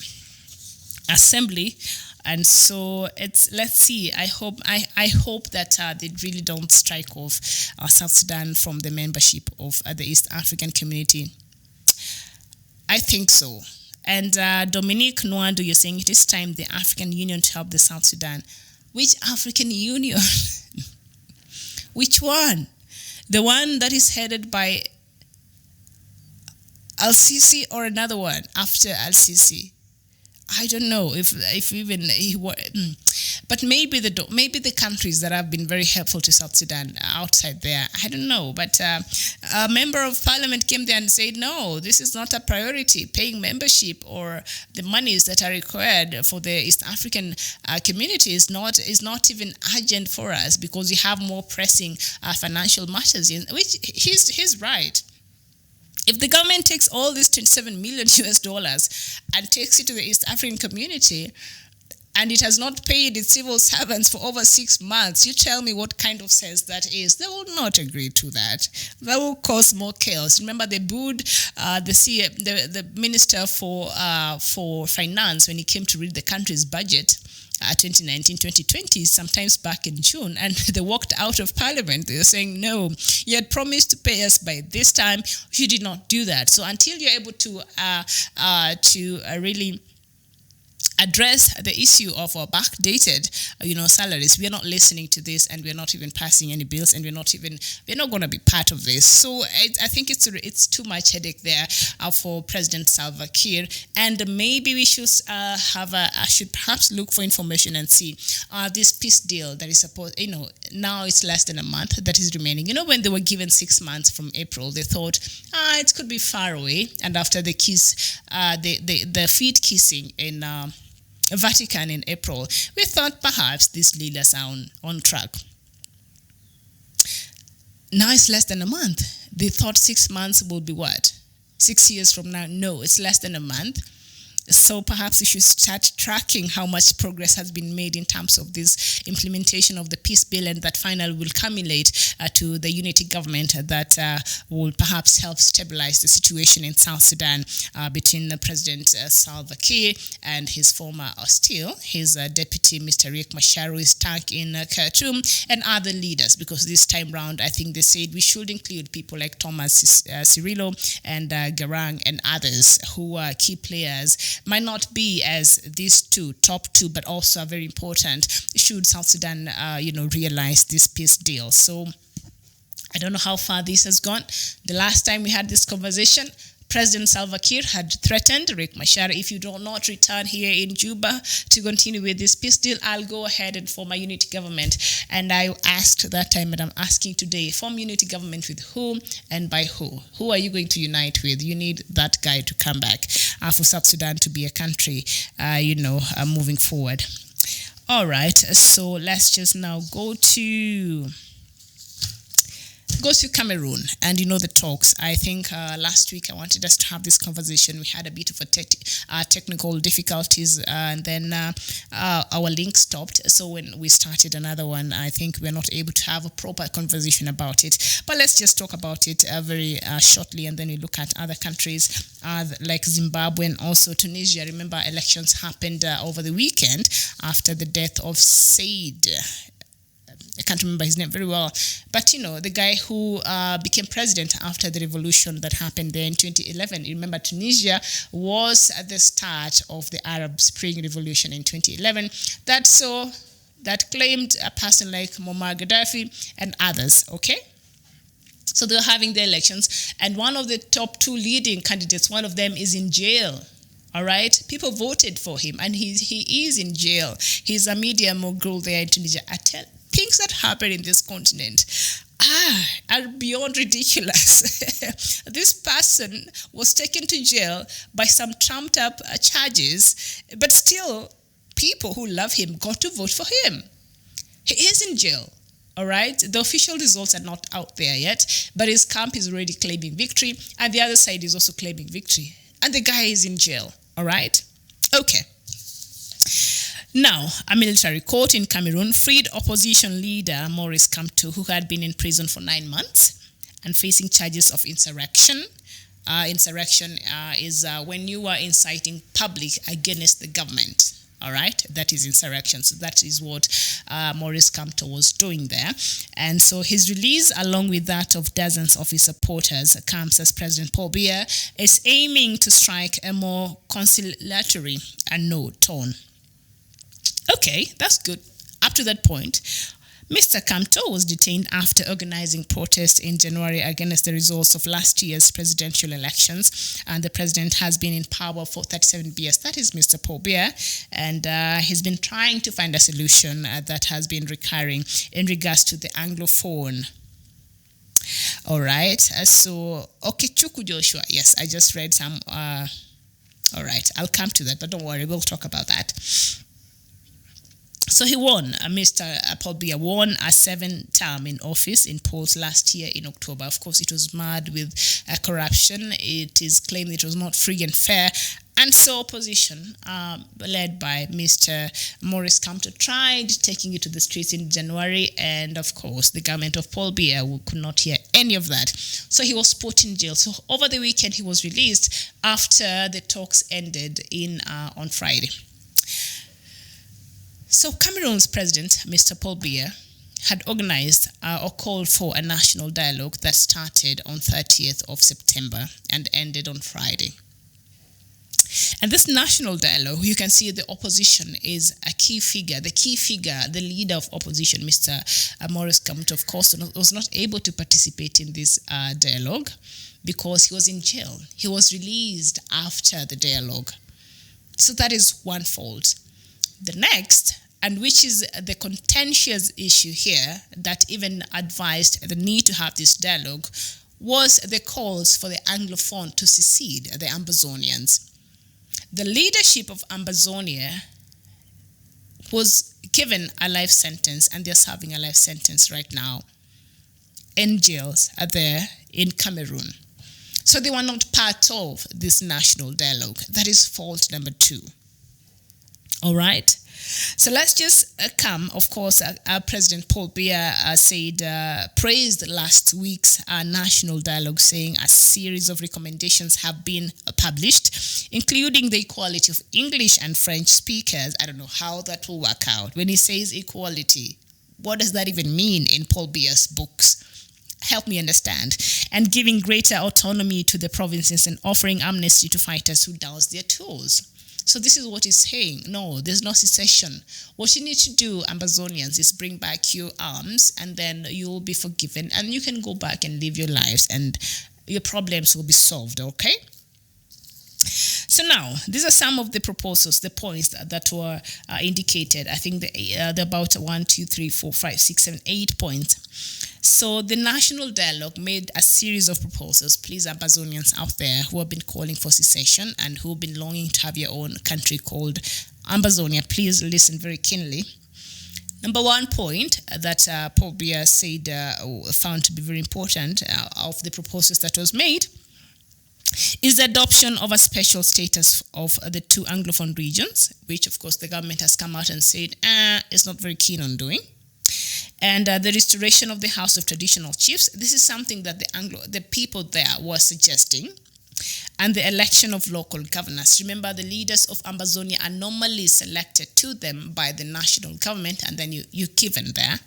S4: Assembly. And so let's see. I hope that they really don't strike off South Sudan from the membership of the East African community. I think so. And Dominique Nwando, you're saying it is time the African Union to help the South Sudan. Which African Union? Which one? The one that is headed by Al-Sisi, or another one after Al-Sisi? I don't know if even he were, but maybe the countries that have been very helpful to South Sudan outside there, I don't know. But a member of parliament came there and said, no, this is not a priority. Paying membership or the monies that are required for the East African community is not even urgent for us because we have more pressing financial matters. Which he's right. If the government takes all these 27 million US dollars and takes it to the East African community, and it has not paid its civil servants for over 6 months, you tell me what kind of sense that is. They will not agree to that. That will cause more chaos. Remember, they booed the minister for finance when he came to read the country's budget. 2019-2020, sometimes back in June, and they walked out of parliament. They were saying, no, you had promised to pay us by this time. You did not do that. So until you're able to really address the issue of our backdated, salaries, we are not listening to this, and we are not even passing any bills, and we're not going to be part of this. So I think it's too much headache there for President Salva Kiir, and maybe we should should perhaps look for information and see this peace deal that is supposed. Now it's less than a month that is remaining. When they were given 6 months from April, they thought it could be far away, and after the kiss, the feet kissing in Vatican in April, we thought perhaps these leaders are on track. Now it's less than a month. They thought 6 months will be what? 6 years from now? No, it's less than a month. So perhaps we should start tracking how much progress has been made in terms of this implementation of the peace bill, and that finally will culminate to the unity government that will perhaps help stabilize the situation in South Sudan between President Salva Kiir and his former his deputy, Mr. Riek Machar, who is stuck in Khartoum, and other leaders, because this time round, I think they said we should include people like Thomas Cirillo and Garang and others who are key players. Might not be as these top two, but also are very important should South Sudan, realize this peace deal. So I don't know how far this has gone. The last time we had this conversation, President Salva Kiir had threatened Riek Machar, if you do not return here in Juba to continue with this peace deal, I'll go ahead and form a unity government. And I asked that time, and I'm asking today, form unity government with whom and by who? Who are you going to unite with? You need that guy to come back for South Sudan to be a country, moving forward. All right, so let's just now go to Cameroon and the talks. I think last week I wanted us to have this conversation. We had a bit of a technical difficulties, and then our link stopped. So when we started another one, I think we're not able to have a proper conversation about it. But let's just talk about it very shortly, and then we look at other countries like Zimbabwe and also Tunisia. Remember, elections happened over the weekend after the death of Said. I can't remember his name very well, but the guy who became president after the revolution that happened there in 2011. You remember, Tunisia was at the start of the Arab Spring Revolution in 2011. That claimed a person like Muammar Gaddafi and others. Okay. So they're having the elections, and one of the top two leading candidates, one of them is in jail. All right, people voted for him, and he is in jail. He's a media mogul there in Tunisia. Things that happen in this continent are beyond ridiculous. This person was taken to jail by some trumped up charges, but still people who love him got to vote for him. He is in jail. All right, the official results are not out there yet, but his camp is already claiming victory, and the other side is also claiming victory, and the guy is in jail. All right, okay. Now, a military court in Cameroon freed opposition leader Maurice Kamto, who had been in prison for 9 months and facing charges of insurrection. Insurrection is when you are inciting public against the government. All right, that is insurrection. So that is what Maurice Kamto was doing there. And so his release, along with that of dozens of his supporters, comes as President Paul Biya is aiming to strike a more conciliatory and no tone. Okay, that's good up to that point. Mr. Kamto was detained after organizing protests in January against the results of last year's presidential elections. And the president has been in power for 37 years. That is Mr. Paul Biya. And he's been trying to find a solution that has been recurring in regards to the Anglophone. All right. So, Okechuku Joshua. Yes, I just read some. All right. I'll come to that, but don't worry. We'll talk about that. So he won, Mr. Paul Biya won a 7th term in office in polls last year in October. Of course, it was marred with corruption. It is claimed it was not free and fair. And so opposition, led by Mr. Maurice Kamto, tried taking it to the streets in January. And of course, the government of Paul Biya could not hear any of that. So he was put in jail. So over the weekend, he was released after the talks ended on Friday. So Cameroon's president, Mr. Paul Biya, had organized or called for a national dialogue that started on 30th of September and ended on Friday. And this national dialogue, you can see the opposition is a key figure. The leader of opposition, Mr. Maurice Kamto, of course, was not able to participate in this dialogue because he was in jail. He was released after the dialogue. So that is one fault. The next, and which is the contentious issue here that even advised the need to have this dialogue, was the calls for the Anglophone to secede, the Ambazonians. The leadership of Ambazonia was given a life sentence, and they're serving a life sentence right now in jails there in Cameroon. So they were not part of this national dialogue. That is fault number 2. All right. So let's just come. Of course, President Paul Biya praised last week's national dialogue, saying a series of recommendations have been published, including the equality of English and French speakers. I don't know how that will work out. When he says equality, what does that even mean in Paul Biya's books? Help me understand. And giving greater autonomy to the provinces and offering amnesty to fighters who douse their tools. So this is what he's saying. No, there's no secession. What you need to do, Ambazonians, is bring back your arms, and then you will be forgiven, and you can go back and live your lives, and your problems will be solved, okay? So now, these are some of the proposals, the points that were indicated. I think they're about 1, 2, 3, 4, 5, 6, 7, 8 points. So the national dialogue made a series of proposals. Please, Ambazonians out there who have been calling for secession and who have been longing to have your own country called Ambazonia, please listen very keenly. Number 1 point that Paul Biya said found to be very important of the proposals that was made is the adoption of a special status of the 2 Anglophone regions, which of course the government has come out and said it's not very keen on doing. And the restoration of the House of Traditional Chiefs. This is something that the people there were suggesting. And the election of local governors. Remember, the leaders of Ambazonia are normally selected to them by the national government, and then you're given there.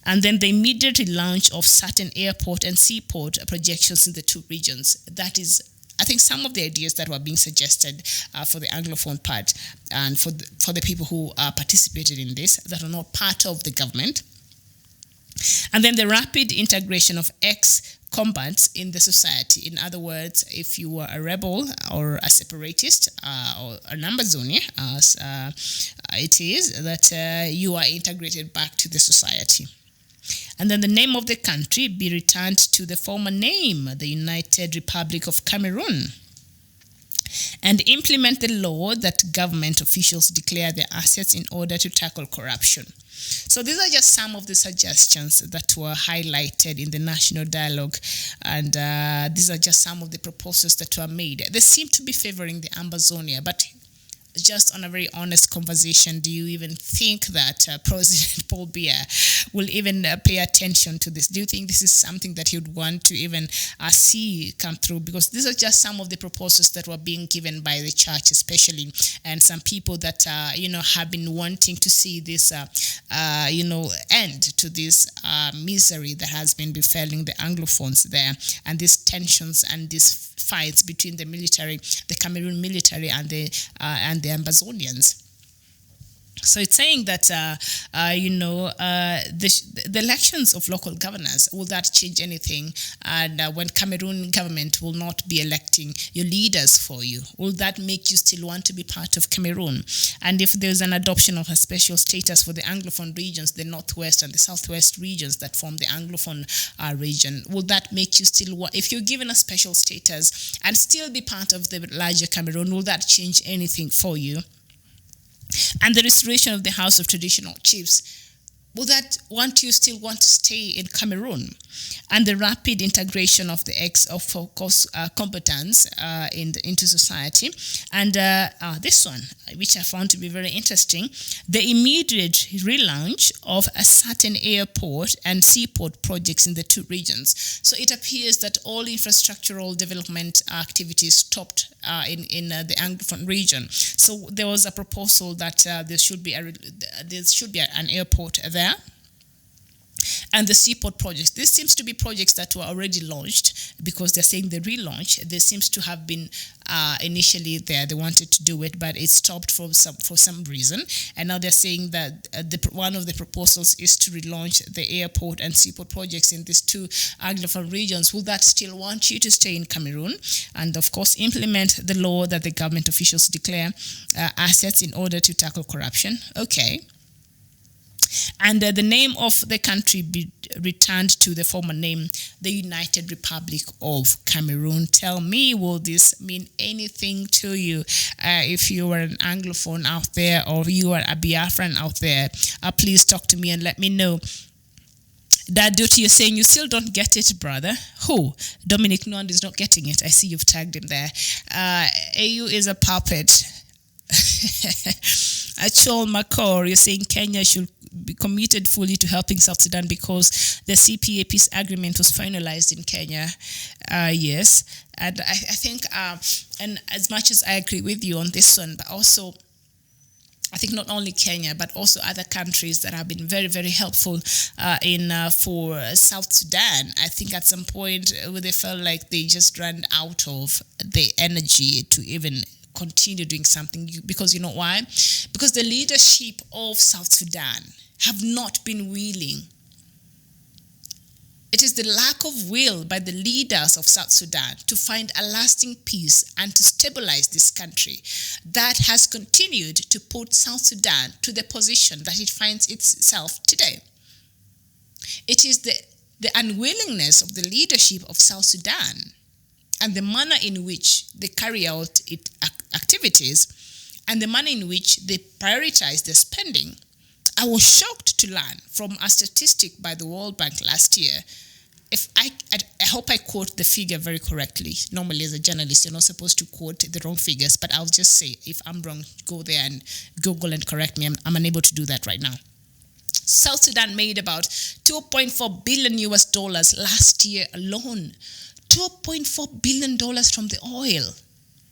S4: And then the immediate launch of certain airport and seaport projections in the 2 regions. That is, I think, some of the ideas that were being suggested for the Anglophone part and for the people who participated in this that are not part of the government. And then the rapid integration of ex-combatants in the society. In other words, if you were a rebel or a separatist or an Ambazonia, as it is, that you are integrated back to the society. And then the name of the country be returned to the former name, the United Republic of Cameroon. And implement the law that government officials declare their assets in order to tackle corruption. So these are just some of the suggestions that were highlighted in the national dialogue, and these are just some of the proposals that were made. They seem to be favoring the Ambazonia, but just on a very honest conversation, do you even think that President Paul Biya will even pay attention to this? Do you think this is something that he would want to even see come through? Because these are just some of the proposals that were being given by the church, especially, and some people that have been wanting to see this end to this misery that has been befalling the Anglophones there, and these tensions and these fights between the military, the Cameroon military, and the Ambazonians. So it's saying that, the elections of local governors, will that change anything? And when Cameroon government will not be electing your leaders for you, will that make you still want to be part of Cameroon? And if there's an adoption of a special status for the Anglophone regions, the Northwest and the Southwest regions that form the Anglophone region, will that make you still, if you're given a special status and still be part of the larger Cameroon, will that change anything for you? And the restoration of the House of Traditional Chiefs, will that you still want to stay in Cameroon? And the rapid integration of the combatants into society. And this one, which I found to be very interesting, the immediate relaunch of a certain airport and seaport projects in the two regions. So it appears that all infrastructural development activities stopped in the Anglophone region. So there was a proposal that there should be an airport there. And the seaport projects, this seems to be projects that were already launched, because they're saying the relaunch. There seems to have been initially there, they wanted to do it, but it stopped for some reason. And now they're saying that one of the proposals is to relaunch the airport and seaport projects in these two Anglophone regions. Will that still want you to stay in Cameroon? And of course, implement the law that the government officials declare assets in order to tackle corruption. Okay. And the name of the country be returned to the former name, the United Republic of Cameroon. Tell me, will this mean anything to you? If you are an Anglophone out there, or you are a Biafran out there, please talk to me and let me know. Dad Duty, you're saying you still don't get it, brother. Who? Dominic Nwand is not getting it. I see you've tagged him there. AU is a puppet. Achol Makor, you're saying Kenya should be committed fully to helping South Sudan because the CPA peace agreement was finalized in Kenya. Yes. And I think, and as much as I agree with you on this one, but also I think not only Kenya, but also other countries that have been very, very helpful for South Sudan. I think at some point they felt like they just ran out of the energy to even continue doing something, because you know why? Because the leadership of South Sudan have not been willing. It is the lack of will by the leaders of South Sudan to find a lasting peace and to stabilize this country that has continued to put South Sudan to the position that it finds itself today. It is the unwillingness of the leadership of South Sudan and the manner in which they carry out its activities and the manner in which they prioritize their spending. I was shocked to learn from a statistic by the World Bank last year. I hope I quote the figure very correctly. Normally, as a journalist, you're not supposed to quote the wrong figures, but I'll just say, if I'm wrong, go there and Google and correct me. I'm unable to do that right now. South Sudan made about $2.4 billion last year alone. $2.4 billion from the oil.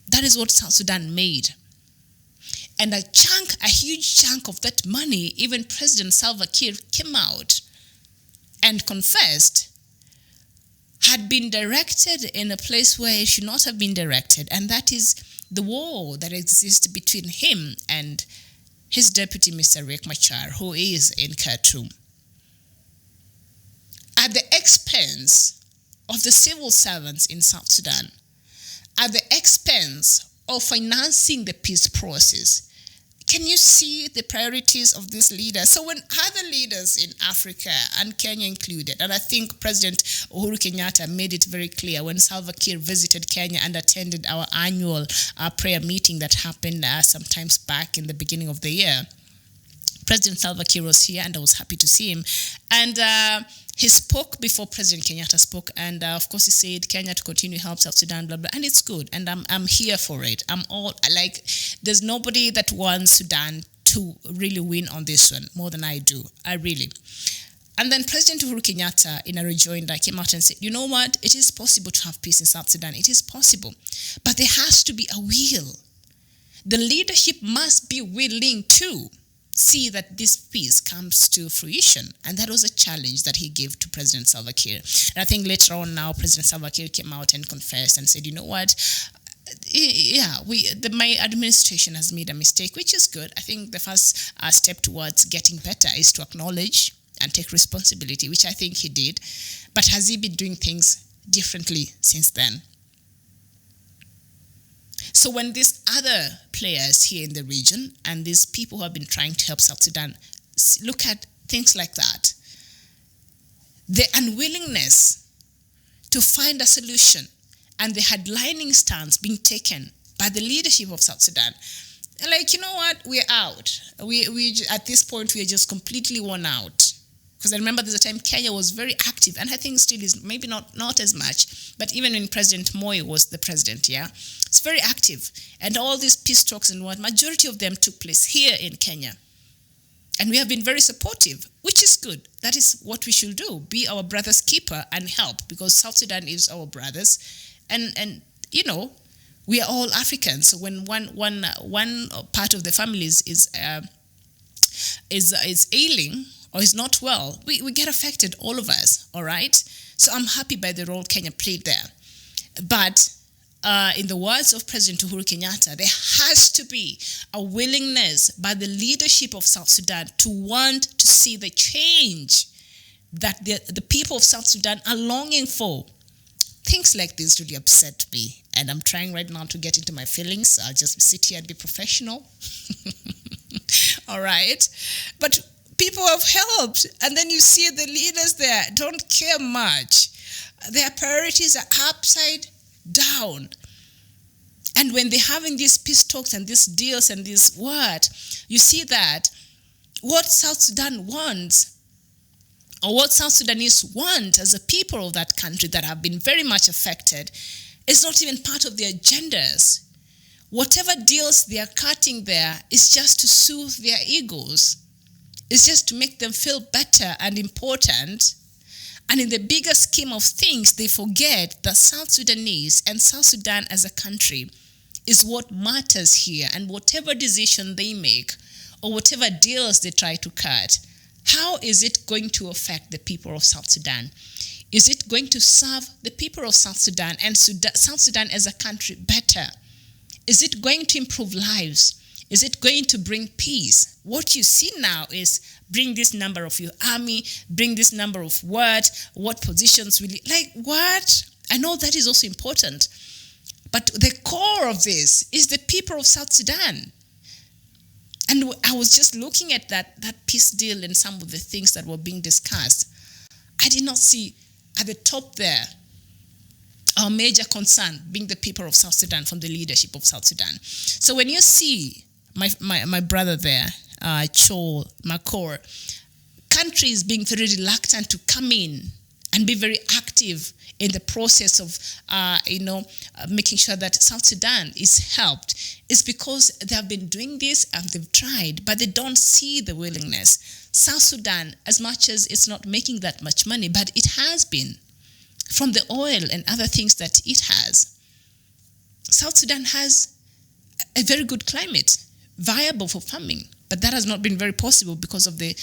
S4: That is what South Sudan made. And a huge chunk of that money, even President Salva Kiir came out and confessed, had been directed in a place where it should not have been directed. And that is the war that exists between him and his deputy, Mr. Riek Machar, who is in Khartoum. At the expense of the civil servants in South Sudan, at the expense of financing the peace process. Can you see the priorities of these leaders? So when other leaders in Africa, and Kenya included, and I think President Uhuru Kenyatta made it very clear when Salva Kiir visited Kenya and attended our annual prayer meeting that happened sometimes back in the beginning of the year. President Salva Kiir was here and I was happy to see him. And he spoke before President Kenyatta spoke, and of course he said Kenya to continue to help South Sudan, blah, blah, and it's good, and I'm here for it. There's nobody that wants Sudan to really win on this one more than I do. I really. And then President Uhuru Kenyatta, in a rejoinder, came out and said, you know what, it is possible to have peace in South Sudan. It is possible, but there has to be a will. The leadership must be willing to see that this peace comes to fruition. And that was a challenge that he gave to President Salva Kiir. And I think later on now, President Salva Kiir came out and confessed and said, you know what, my administration has made a mistake, which is good. I think the first step towards getting better is to acknowledge and take responsibility, which I think he did. But has he been doing things differently since then? So when these other players here in the region and these people who have been trying to help South Sudan look at things like that, the unwillingness to find a solution and the headlining stance being taken by the leadership of South Sudan, like, you know what, we're out. We at this point, we are just completely worn out. Because I remember there's a time Kenya was very active, and I think still is, maybe not as much, but even when President Moi was the president, it's very active. And all these peace talks and what, majority of them took place here in Kenya. And we have been very supportive, which is good. That is what we should do, be our brother's keeper and help, because South Sudan is our brothers. And you know, we are all Africans. So when one part of the family is ailing or is not well, we get affected, all of us, all right? So I'm happy by the role Kenya played there. But in the words of President Uhuru Kenyatta, there has to be a willingness by the leadership of South Sudan to want to see the change that the people of South Sudan are longing for. Things like this really upset me, and I'm trying right now to get into my feelings. I'll just sit here and be professional. All right? But people have helped, and then you see the leaders there don't care much. Their priorities are upside down. And when they're having these peace talks and these deals and this what, you see that what South Sudan wants, or what South Sudanese want as a people of that country that have been very much affected, is not even part of their agendas. Whatever deals they are cutting there is just to soothe their egos. It's just to make them feel better and important. And in the bigger scheme of things, they forget that South Sudanese and South Sudan as a country is what matters here. And whatever decision they make or whatever deals they try to cut, how is it going to affect the people of South Sudan? Is it going to serve the people of South Sudan and South Sudan as a country better? Is it going to improve lives? Is it going to bring peace? What you see now is bring this number of your army, bring this number of what positions will you, like what? I know that is also important. But the core of this is the people of South Sudan. And I was just looking at that peace deal and some of the things that were being discussed. I did not see at the top there our major concern being the people of South Sudan from the leadership of South Sudan. So when you see my brother there, Chol Makor, countries being very reluctant to come in and be very active in the process of, making sure that South Sudan is helped, is because they have been doing this and they've tried, but they don't see the willingness. South Sudan, as much as it's not making that much money, but it has been from the oil and other things that it has. South Sudan has a very good climate, viable for farming, but that has not been very possible because of the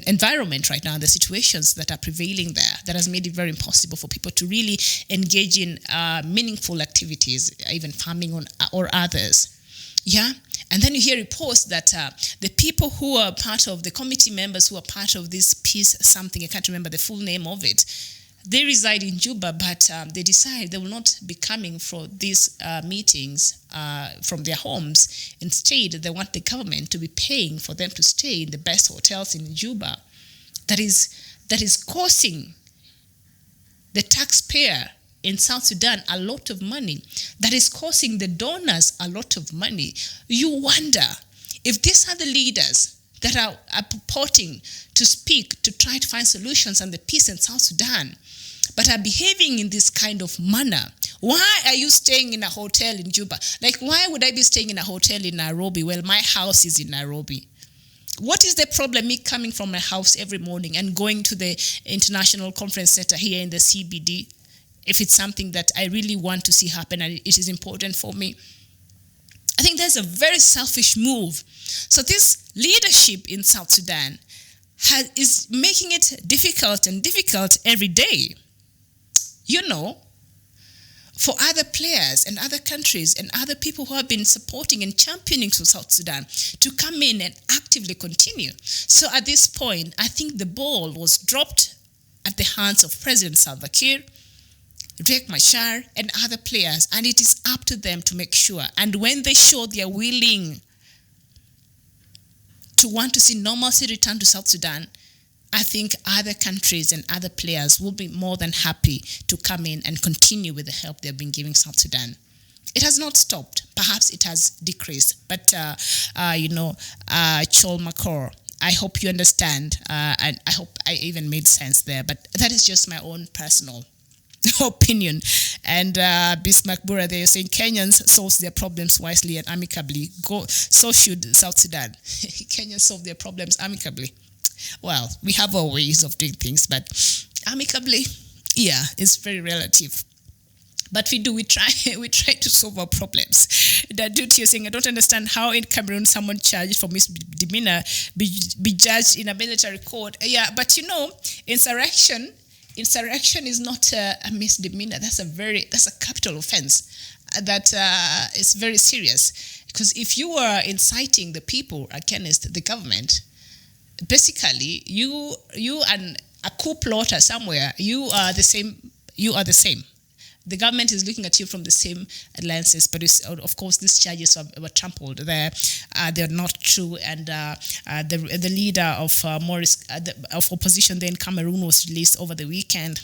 S4: environment right now, the situations that are prevailing there, that has made it very impossible for people to really engage in meaningful activities, even farming or others. Yeah. And then you hear reports that the people who are part of the committee members who are part of this peace something, I can't remember the full name of it, they reside in Juba, but they decide they will not be coming for these meetings from their homes. Instead, they want the government to be paying for them to stay in the best hotels in Juba. That is costing the taxpayer in South Sudan a lot of money. That is costing the donors a lot of money. You wonder if these are the leaders that are purporting to speak to try to find solutions on the peace in South Sudan, but are behaving in this kind of manner. Why are you staying in a hotel in Juba? Like, why would I be staying in a hotel in Nairobi? Well, my house is in Nairobi. What is the problem, me coming from my house every morning and going to the International Conference Center here in the CBD, if it's something that I really want to see happen and it is important for me? I think that's a very selfish move. So this leadership in South Sudan is making it difficult every day. for other players and other countries and other people who have been supporting and championing for South Sudan to come in and actively continue. So at this point, I think the ball was dropped at the hands of President Salva Kiir, Riek Machar, and other players, and it is up to them to make sure. And when they show they are willing to want to see normalcy return to South Sudan, I think other countries and other players will be more than happy to come in and continue with the help they've been giving South Sudan. It has not stopped. Perhaps it has decreased. But, Chol Makor, I hope you understand, and I hope I even made sense there. But that is just my own personal opinion. And Bismarck Bura, they're saying Kenyans solve their problems wisely and amicably. So should South Sudan. Kenyans solve their problems amicably. Well, we have our ways of doing things, but amicably, yeah, it's very relative. But we try to solve our problems. That dude here saying, I don't understand how in Cameroon someone charged for misdemeanor be judged in a military court. Yeah, but insurrection is not a misdemeanor. That's a capital offense. That is very serious. Because if you are inciting the people against the government, basically, you and a coup plotter somewhere, you are the same. The government is looking at you from the same lenses, but of course, these charges were trampled there. They're not true, and the leader of of opposition there in Cameroon was released over the weekend.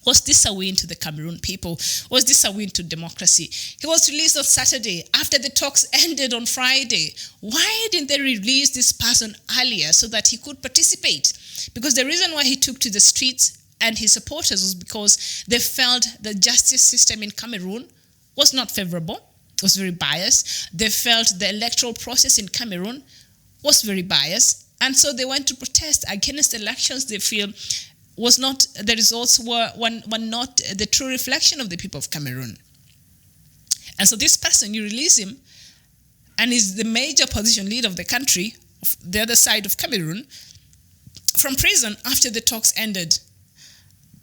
S4: Was this a win to the Cameroon people? Was this a win to democracy? He was released on Saturday after the talks ended on Friday. Why didn't they release this person earlier so that he could participate? Because the reason why he took to the streets and his supporters was because they felt the justice system in Cameroon was not favorable, was very biased. They felt the electoral process in Cameroon was very biased. And so they went to protest against elections they feel the results were not the true reflection of the people of Cameroon. And so this person, you release him, and is the major opposition leader of the country, of the other side of Cameroon, from prison after the talks ended.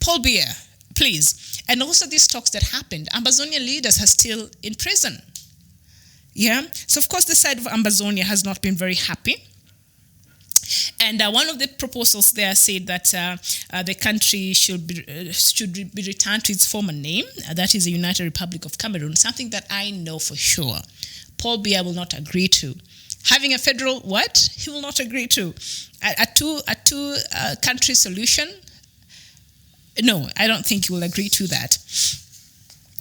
S4: Paul Biya, please. And also these talks that happened, Ambazonian leaders are still in prison. Yeah? So of course the side of Ambazonia has not been very happy. And one of the proposals there said that the country should be returned to its former name. That is the United Republic of Cameroon, something that I know for sure Paul Biya will not agree to. Having a federal what? He will not agree to. A two country solution? No, I don't think he will agree to that.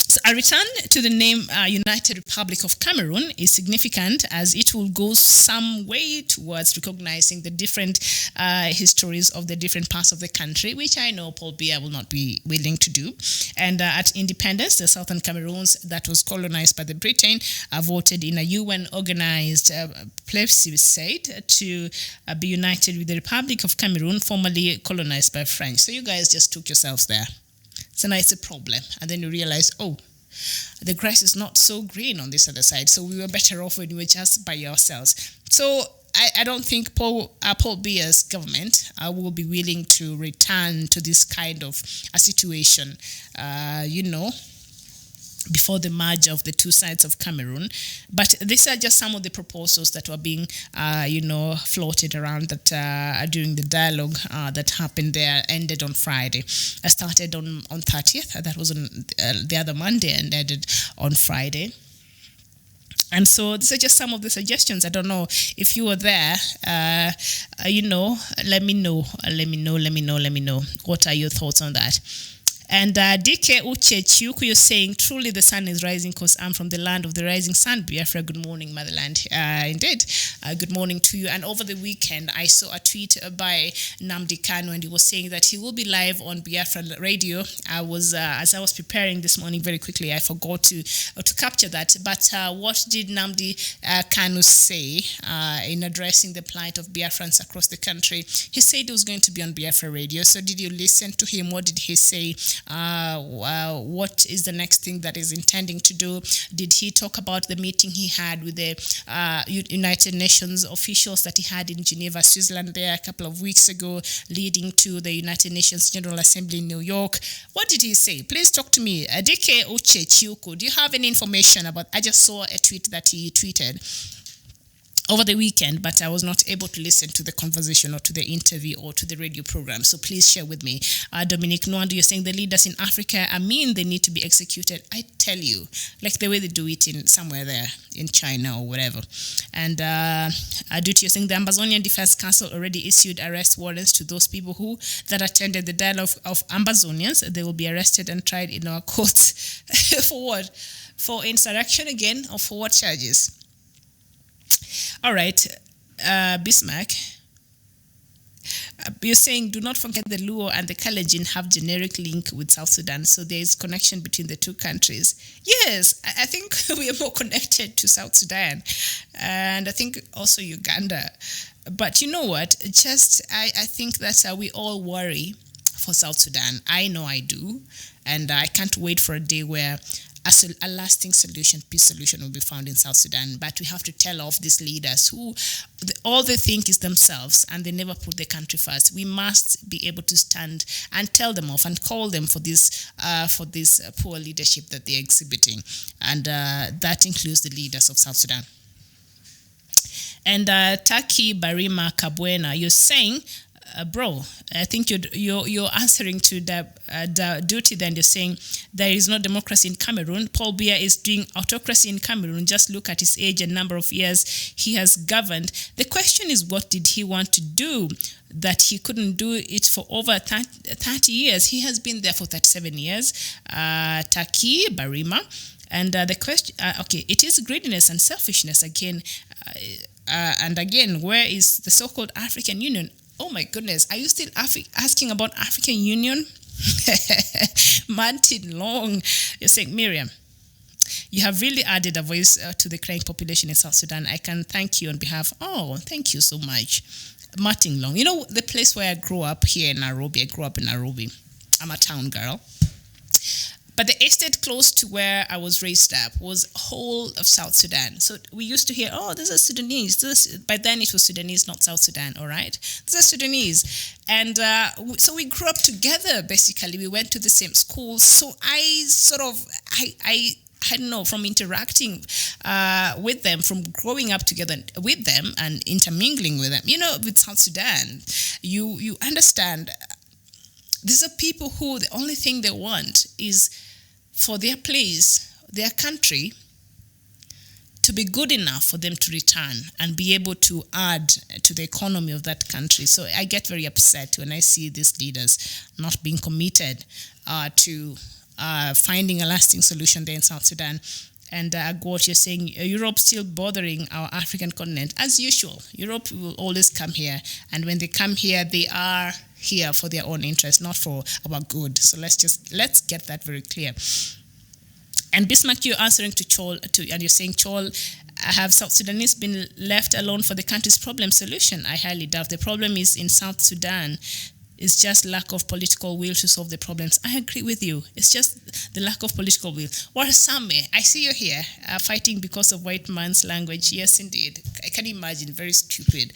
S4: So a return to the name United Republic of Cameroon is significant, as it will go some way towards recognizing the different histories of the different parts of the country, which I know Paul Biya will not be willing to do. And at independence, the southern Cameroons that was colonized by the Britain voted in a UN-organized plebiscite to be united with the Republic of Cameroon, formerly colonized by French. So you guys just took yourselves there. So now it's a problem. And then you realize, the grass is not so green on this other side. So we were better off when we were just by ourselves. So I don't think Paul Biya's government will be willing to return to this kind of a situation, before the merger of the two sides of Cameroon. But these are just some of the proposals that were being, floated around that during the dialogue that happened there, ended on Friday. I started on 30th. That was on the other Monday and ended on Friday. And so these are just some of the suggestions. I don't know if you were there, let me know. What are your thoughts on that? And DK Uchechuku, you're saying, truly the sun is rising because I'm from the land of the rising sun, Biafra. Good morning, motherland. Indeed, good morning to you. And over the weekend, I saw a tweet by Nnamdi Kanu, and he was saying that he will be live on Biafra radio. As I was preparing this morning very quickly, I forgot to capture that. But what did Nnamdi Kanu say in addressing the plight of Biafrans across the country? He said he was going to be on Biafra radio. So did you listen to him? What did he say? What is the next thing that is intending to do? Did he talk about the meeting he had with the United Nations relations officials that he had in Geneva, Switzerland there a couple of weeks ago, leading to the United Nations General Assembly in New York. What did he say? Please talk to me. Dike Uche Chiuku, do you have any information about? I just saw a tweet that he tweeted over the weekend, but I was not able to listen to the conversation or to the interview or to the radio program. So please share with me. Dominic Nwando, you're saying the leaders in Africa, they need to be executed. I tell you, like the way they do it in somewhere there in China or whatever. And Aduti, you're saying the Amazonian Defense Council already issued arrest warrants to those people that attended the dialogue of Amazonians. They will be arrested and tried in our courts. For what? For insurrection again, or for what charges? All right, Bismarck, you're saying do not forget the Luo and the Kalenjin have generic link with South Sudan, so there is connection between the two countries. Yes, I think we are more connected to South Sudan, and I think also Uganda. But you know what? I think that we all worry for South Sudan. I know I do, and I can't wait for a day where a lasting solution, peace solution will be found in South Sudan. But we have to tell off these leaders who all they think is themselves and they never put the country first. We must be able to stand and tell them off and call them for this poor leadership that they're exhibiting. And that includes the leaders of South Sudan. And Taki Barima Kabwena, you're saying, bro, I think you're answering to the duty. Then you're saying there is no democracy in Cameroon. Paul Biya is doing autocracy in Cameroon. Just look at his age and number of years he has governed. The question is, what did he want to do that he couldn't do it for over 30 years? He has been there for 37 years. Taki Barima. And the question, it is greediness and selfishness again. And again, where is the so-called African Union? Oh my goodness, are you still asking about African Union? Martin Long, you're saying, Miriam, you have really added a voice to the crying population in South Sudan. I can thank you on behalf. Oh, thank you so much. Martin Long, you know, the place where I grew up here in Nairobi, I'm a town girl. But the estate close to where I was raised up was whole of South Sudan. So we used to hear, oh, this is Sudanese. By then it was Sudanese, not South Sudan, all right? This is Sudanese. And so we grew up together, basically. We went to the same school. So I don't know, from interacting with them, from growing up together with them and intermingling with them, you know, with South Sudan, you understand. These are people who the only thing they want is for their place, their country, to be good enough for them to return and be able to add to the economy of that country. So I get very upset when I see these leaders not being committed to finding a lasting solution there in South Sudan. And what you're saying, Europe still bothering our African continent. As usual, Europe will always come here. And when they come here, they are here for their own interest, not for our good. So let's get that very clear. And Bismarck, you're answering to Chol, and you're saying, Chol, have South Sudanese been left alone for the country's problem solution? I highly doubt. The problem is in South Sudan. It's just lack of political will to solve the problems. I agree with you. It's just the lack of political will. Warsame, I see you here fighting because of white man's language. Yes, indeed. I can imagine. Very stupid.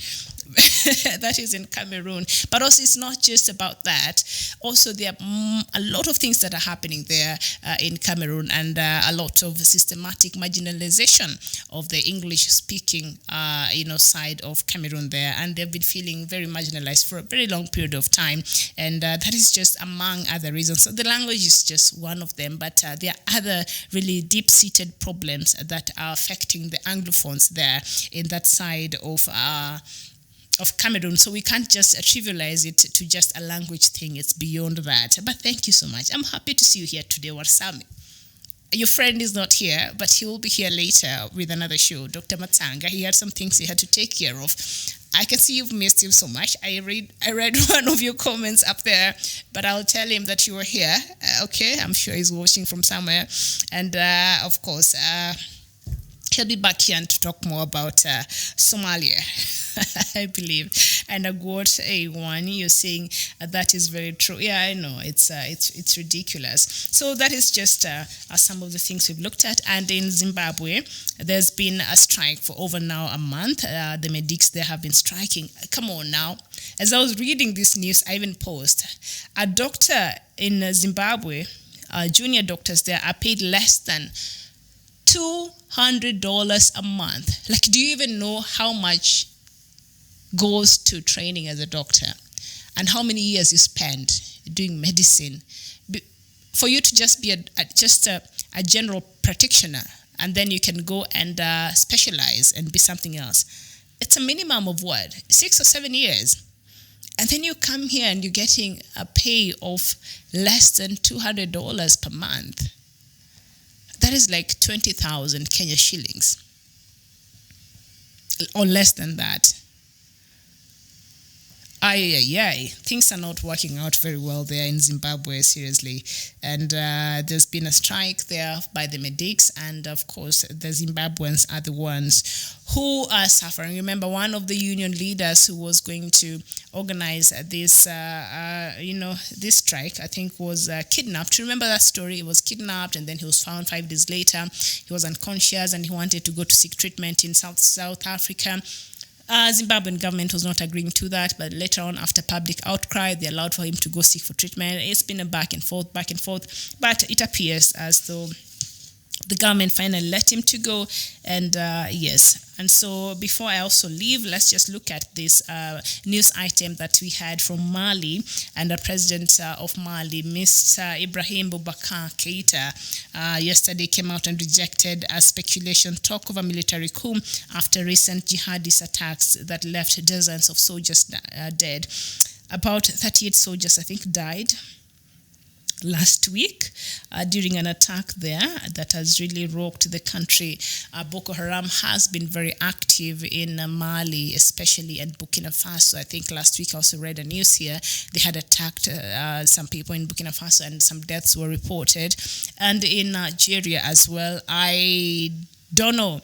S4: That is in Cameroon. But also, it's not just about that. Also, there are a lot of things that are happening there in Cameroon, and a lot of systematic marginalization of the English-speaking, side of Cameroon there, and they've been feeling very marginalized for a very long period of time, and that is just among other reasons. So the language is just one of them, but there are other really deep-seated problems that are affecting the Anglophones there in that side of Cameroon. So we can't just trivialize it to just a language thing. It's beyond that. But thank you so much. I'm happy to see you here today, Warsame. Your friend is not here, but he will be here later with another show, Dr. Matsanga. He had some things he had to take care of. I can see you've missed him so much. I read one of your comments up there, but I'll tell him that you were here. Okay, I'm sure he's watching from somewhere. And of course, He'll be back here to talk more about Somalia, I believe. And Agwot A1, you're saying that is very true. Yeah, I know. It's ridiculous. So that is just some of the things we've looked at. And in Zimbabwe, there's been a strike for over now a month. The medics there have been striking. Come on now. As I was reading this news, I even posted a doctor in Zimbabwe, junior doctors there are paid less than $200 a month. Like, do you even know how much goes to training as a doctor and how many years you spend doing medicine for you to just be a general practitioner, and then you can go and specialize and be something else? It's a minimum of what, 6 or 7 years, and then you come here and you're getting a pay of less than $200 per month. That is like 20,000 Kenya shillings, or less than that. Things are not working out very well there in Zimbabwe, seriously. And there's been a strike there by the medics, and of course the Zimbabweans are the ones who are suffering. Remember, one of the union leaders who was going to organize this, this strike, I think was kidnapped. Remember that story? He was kidnapped, and then he was found 5 days later. He was unconscious, and he wanted to go to seek treatment in South Africa. Zimbabwean government was not agreeing to that, but later on, after public outcry, they allowed for him to go seek for treatment. It's been a back and forth, but it appears as though the government finally let him to go, and yes. And so before I also leave, let's just look at this news item that we had from Mali, and the president of Mali, Mr. Ibrahim Boubacar Keïta, yesterday came out and rejected a speculation talk of a military coup after recent jihadist attacks that left dozens of soldiers dead. About 38 soldiers, I think, died last week during an attack there that has really rocked the country. Boko Haram has been very active in Mali, especially, and Burkina Faso. I think last week I also read a news here. They had attacked some people in Burkina Faso, and some deaths were reported. And in Nigeria as well. I don't know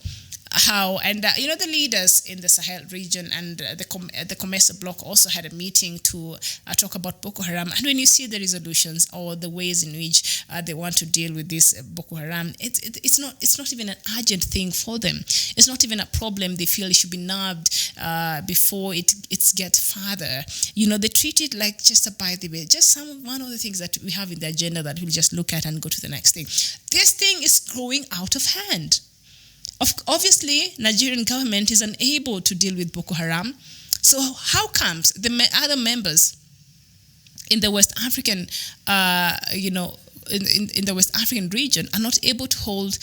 S4: how, and the leaders in the Sahel region and the COMESA bloc also had a meeting to talk about Boko Haram. And when you see the resolutions or the ways in which they want to deal with this Boko Haram, it's not even an urgent thing for them. It's not even a problem they feel it should be nabbed before it gets further. They treat it like just a by the way, just one of the things that we have in the agenda that we'll just look at and go to the next thing. This thing is growing out of hand. Obviously, Nigerian government is unable to deal with Boko Haram. So how comes the other members in the West African, in the West African region are not able to hold,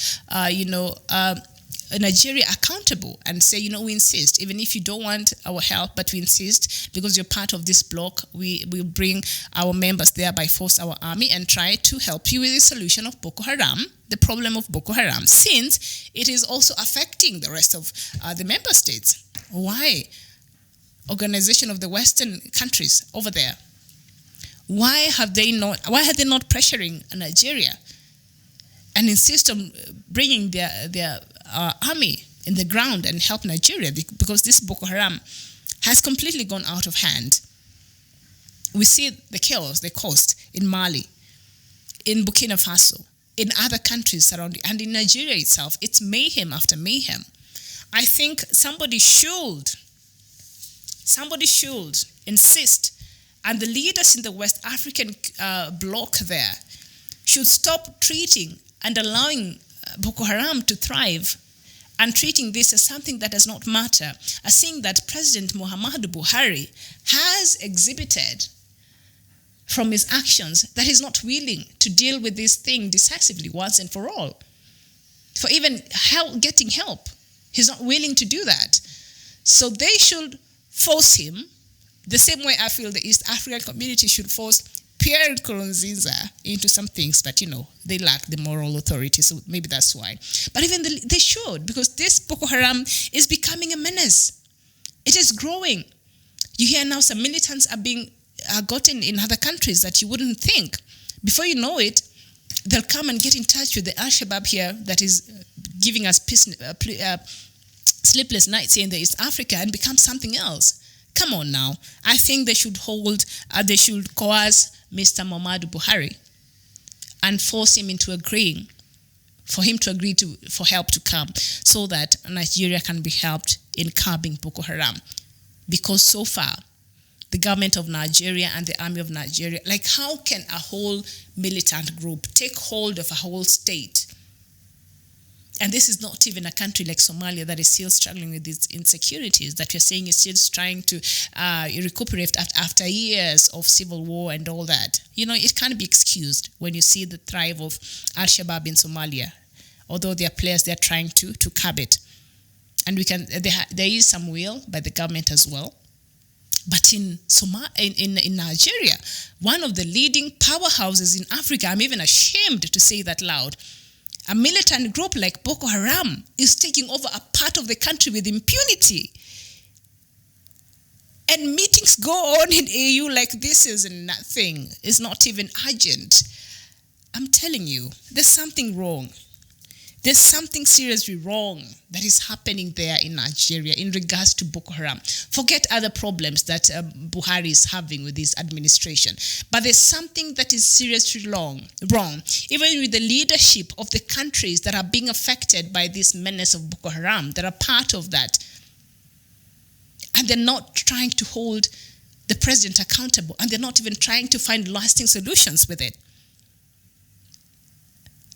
S4: Nigeria accountable and say, we insist, even if you don't want our help, but we insist because you're part of this bloc, we will bring our members there by force, our army, and try to help you with the solution of Boko Haram, the problem of Boko Haram, since it is also affecting the rest of the member states. Why? Organization of the Western countries over there. Why have they not pressuring Nigeria and insist on bringing their army in the ground and help Nigeria, because this Boko Haram has completely gone out of hand. We see the chaos they caused in Mali, in Burkina Faso, in other countries surrounding, and in Nigeria itself. It's mayhem after mayhem. I think somebody should insist, and the leaders in the West African bloc there should stop treating and allowing Boko Haram to thrive and treating this as something that does not matter, as seeing that President Muhammadu Buhari has exhibited from his actions that he's not willing to deal with this thing decisively once and for all. For even getting help, he's not willing to do that. So they should force him, the same way I feel the East African community should force Pierre Nkurunziza into some things, but they lack the moral authority, so maybe that's why. But even they should, because this Boko Haram is becoming a menace. It is growing. You hear now some militants are being gotten in other countries that you wouldn't think. Before you know it, they'll come and get in touch with the Al-Shabaab here that is giving us sleepless nights here in the East Africa and become something else. Come on now. I think they should they should coerce Mr. Muhammadu Buhari and force him into agreeing, for him to agree for help to come, so that Nigeria can be helped in curbing Boko Haram. Because so far, the government of Nigeria and the army of Nigeria, like, how can a whole militant group take hold of a whole state? And this is not even a country like Somalia that is still struggling with these insecurities that you're saying is still trying to recuperate after years of civil war and all that. You know, it can't be excused when you see the thrive of Al-Shabaab in Somalia, although there are players they're trying to curb it. And there is some will by the government as well. But in Nigeria, one of the leading powerhouses in Africa, I'm even ashamed to say that loud, a militant group like Boko Haram is taking over a part of the country with impunity. And meetings go on in AU like this is nothing. It's not even urgent. I'm telling you, there's something wrong. There's something seriously wrong that is happening there in Nigeria in regards to Boko Haram. Forget other problems that Buhari is having with his administration. But there's something that is seriously wrong, even with the leadership of the countries that are being affected by this menace of Boko Haram, that are part of that. And they're not trying to hold the president accountable, and they're not even trying to find lasting solutions with it.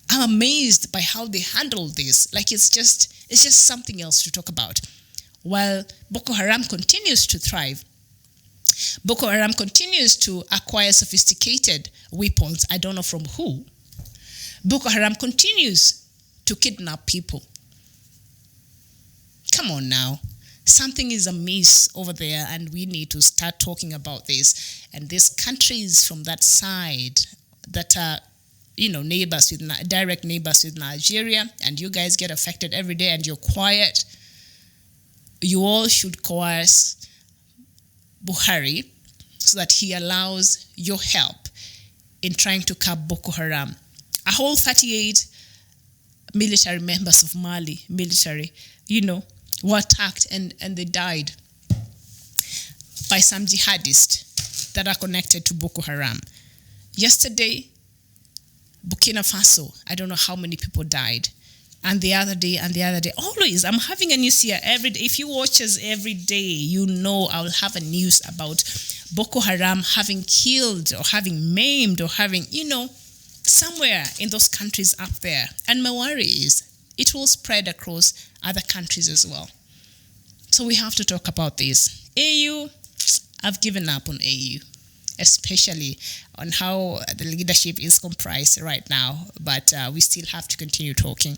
S4: I'm amazed by how they handle this. Like, it's just something else to talk about. While Boko Haram continues to thrive, Boko Haram continues to acquire sophisticated weapons. I don't know from who. Boko Haram continues to kidnap people. Come on now. Something is amiss over there, and we need to start talking about this. And these countries from that side that are, direct neighbors with Nigeria, and you guys get affected every day and you're quiet, you all should coerce Buhari so that he allows your help in trying to curb Boko Haram. A whole 38 military members of Mali, were attacked and they died by some jihadists that are connected to Boko Haram. Yesterday, Burkina Faso, I don't know how many people died. And the other day. Always, I'm having a news here every day. If you watch us every day, I'll have a news about Boko Haram having killed or having maimed or having, somewhere in those countries up there. And my worry is it will spread across other countries as well. So we have to talk about this. AU, I've given up on AU, especially on how the leadership is comprised right now, but we still have to continue talking.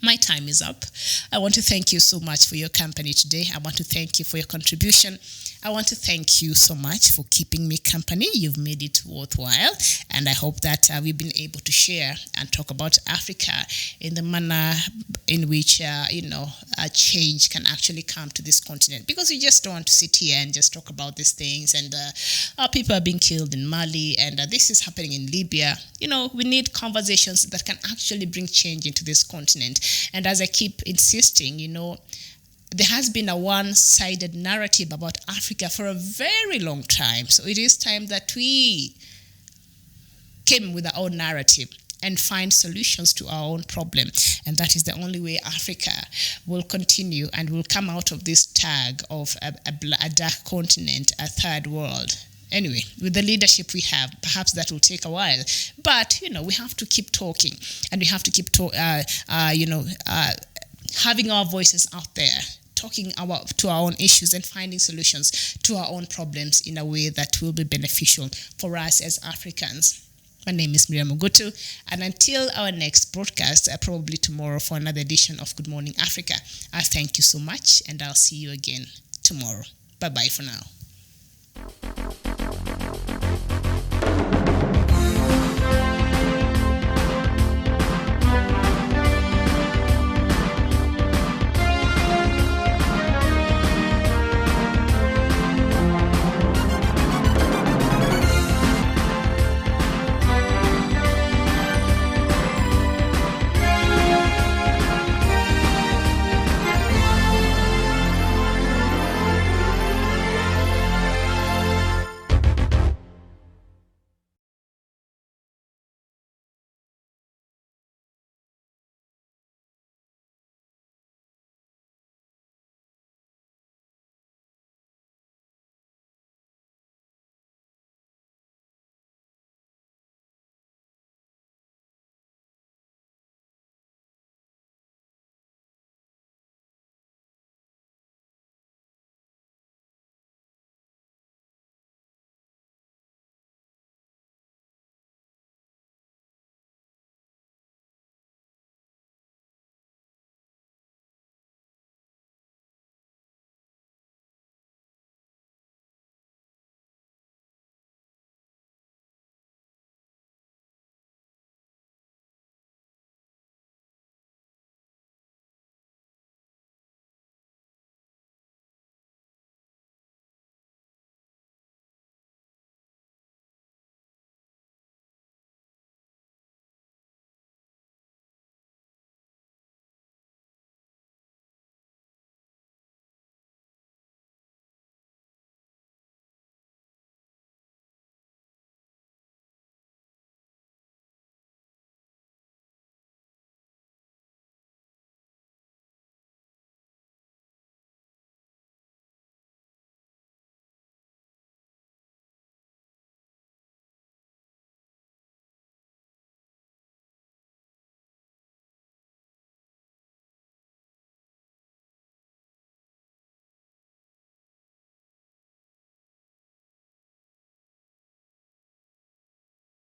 S4: My time is up. I want to thank you so much for your company today. I want to thank you for your contribution. I want to thank you so much for keeping me company. You've made it worthwhile, and I hope that we've been able to share and talk about Africa in the manner in which a change can actually come to this continent. Because we just don't want to sit here and just talk about these things. And our people are being killed in Mali, and this is happening in Libya. We need conversations that can actually bring change into this continent. And as I keep insisting, there has been a one-sided narrative about Africa for a very long time. So it is time that we came with our own narrative and find solutions to our own problem. And that is the only way Africa will continue and will come out of this tag of a dark continent, a third world. Anyway, with the leadership we have, perhaps that will take a while. But, we have to keep talking, and we have to keep having our voices out there, talking to our own issues and finding solutions to our own problems in a way that will be beneficial for us as Africans. My name is Miriam Ogutu, and until our next broadcast, probably tomorrow for another edition of Good Morning Africa, I thank you so much, and I'll see you again tomorrow. Bye-bye for now.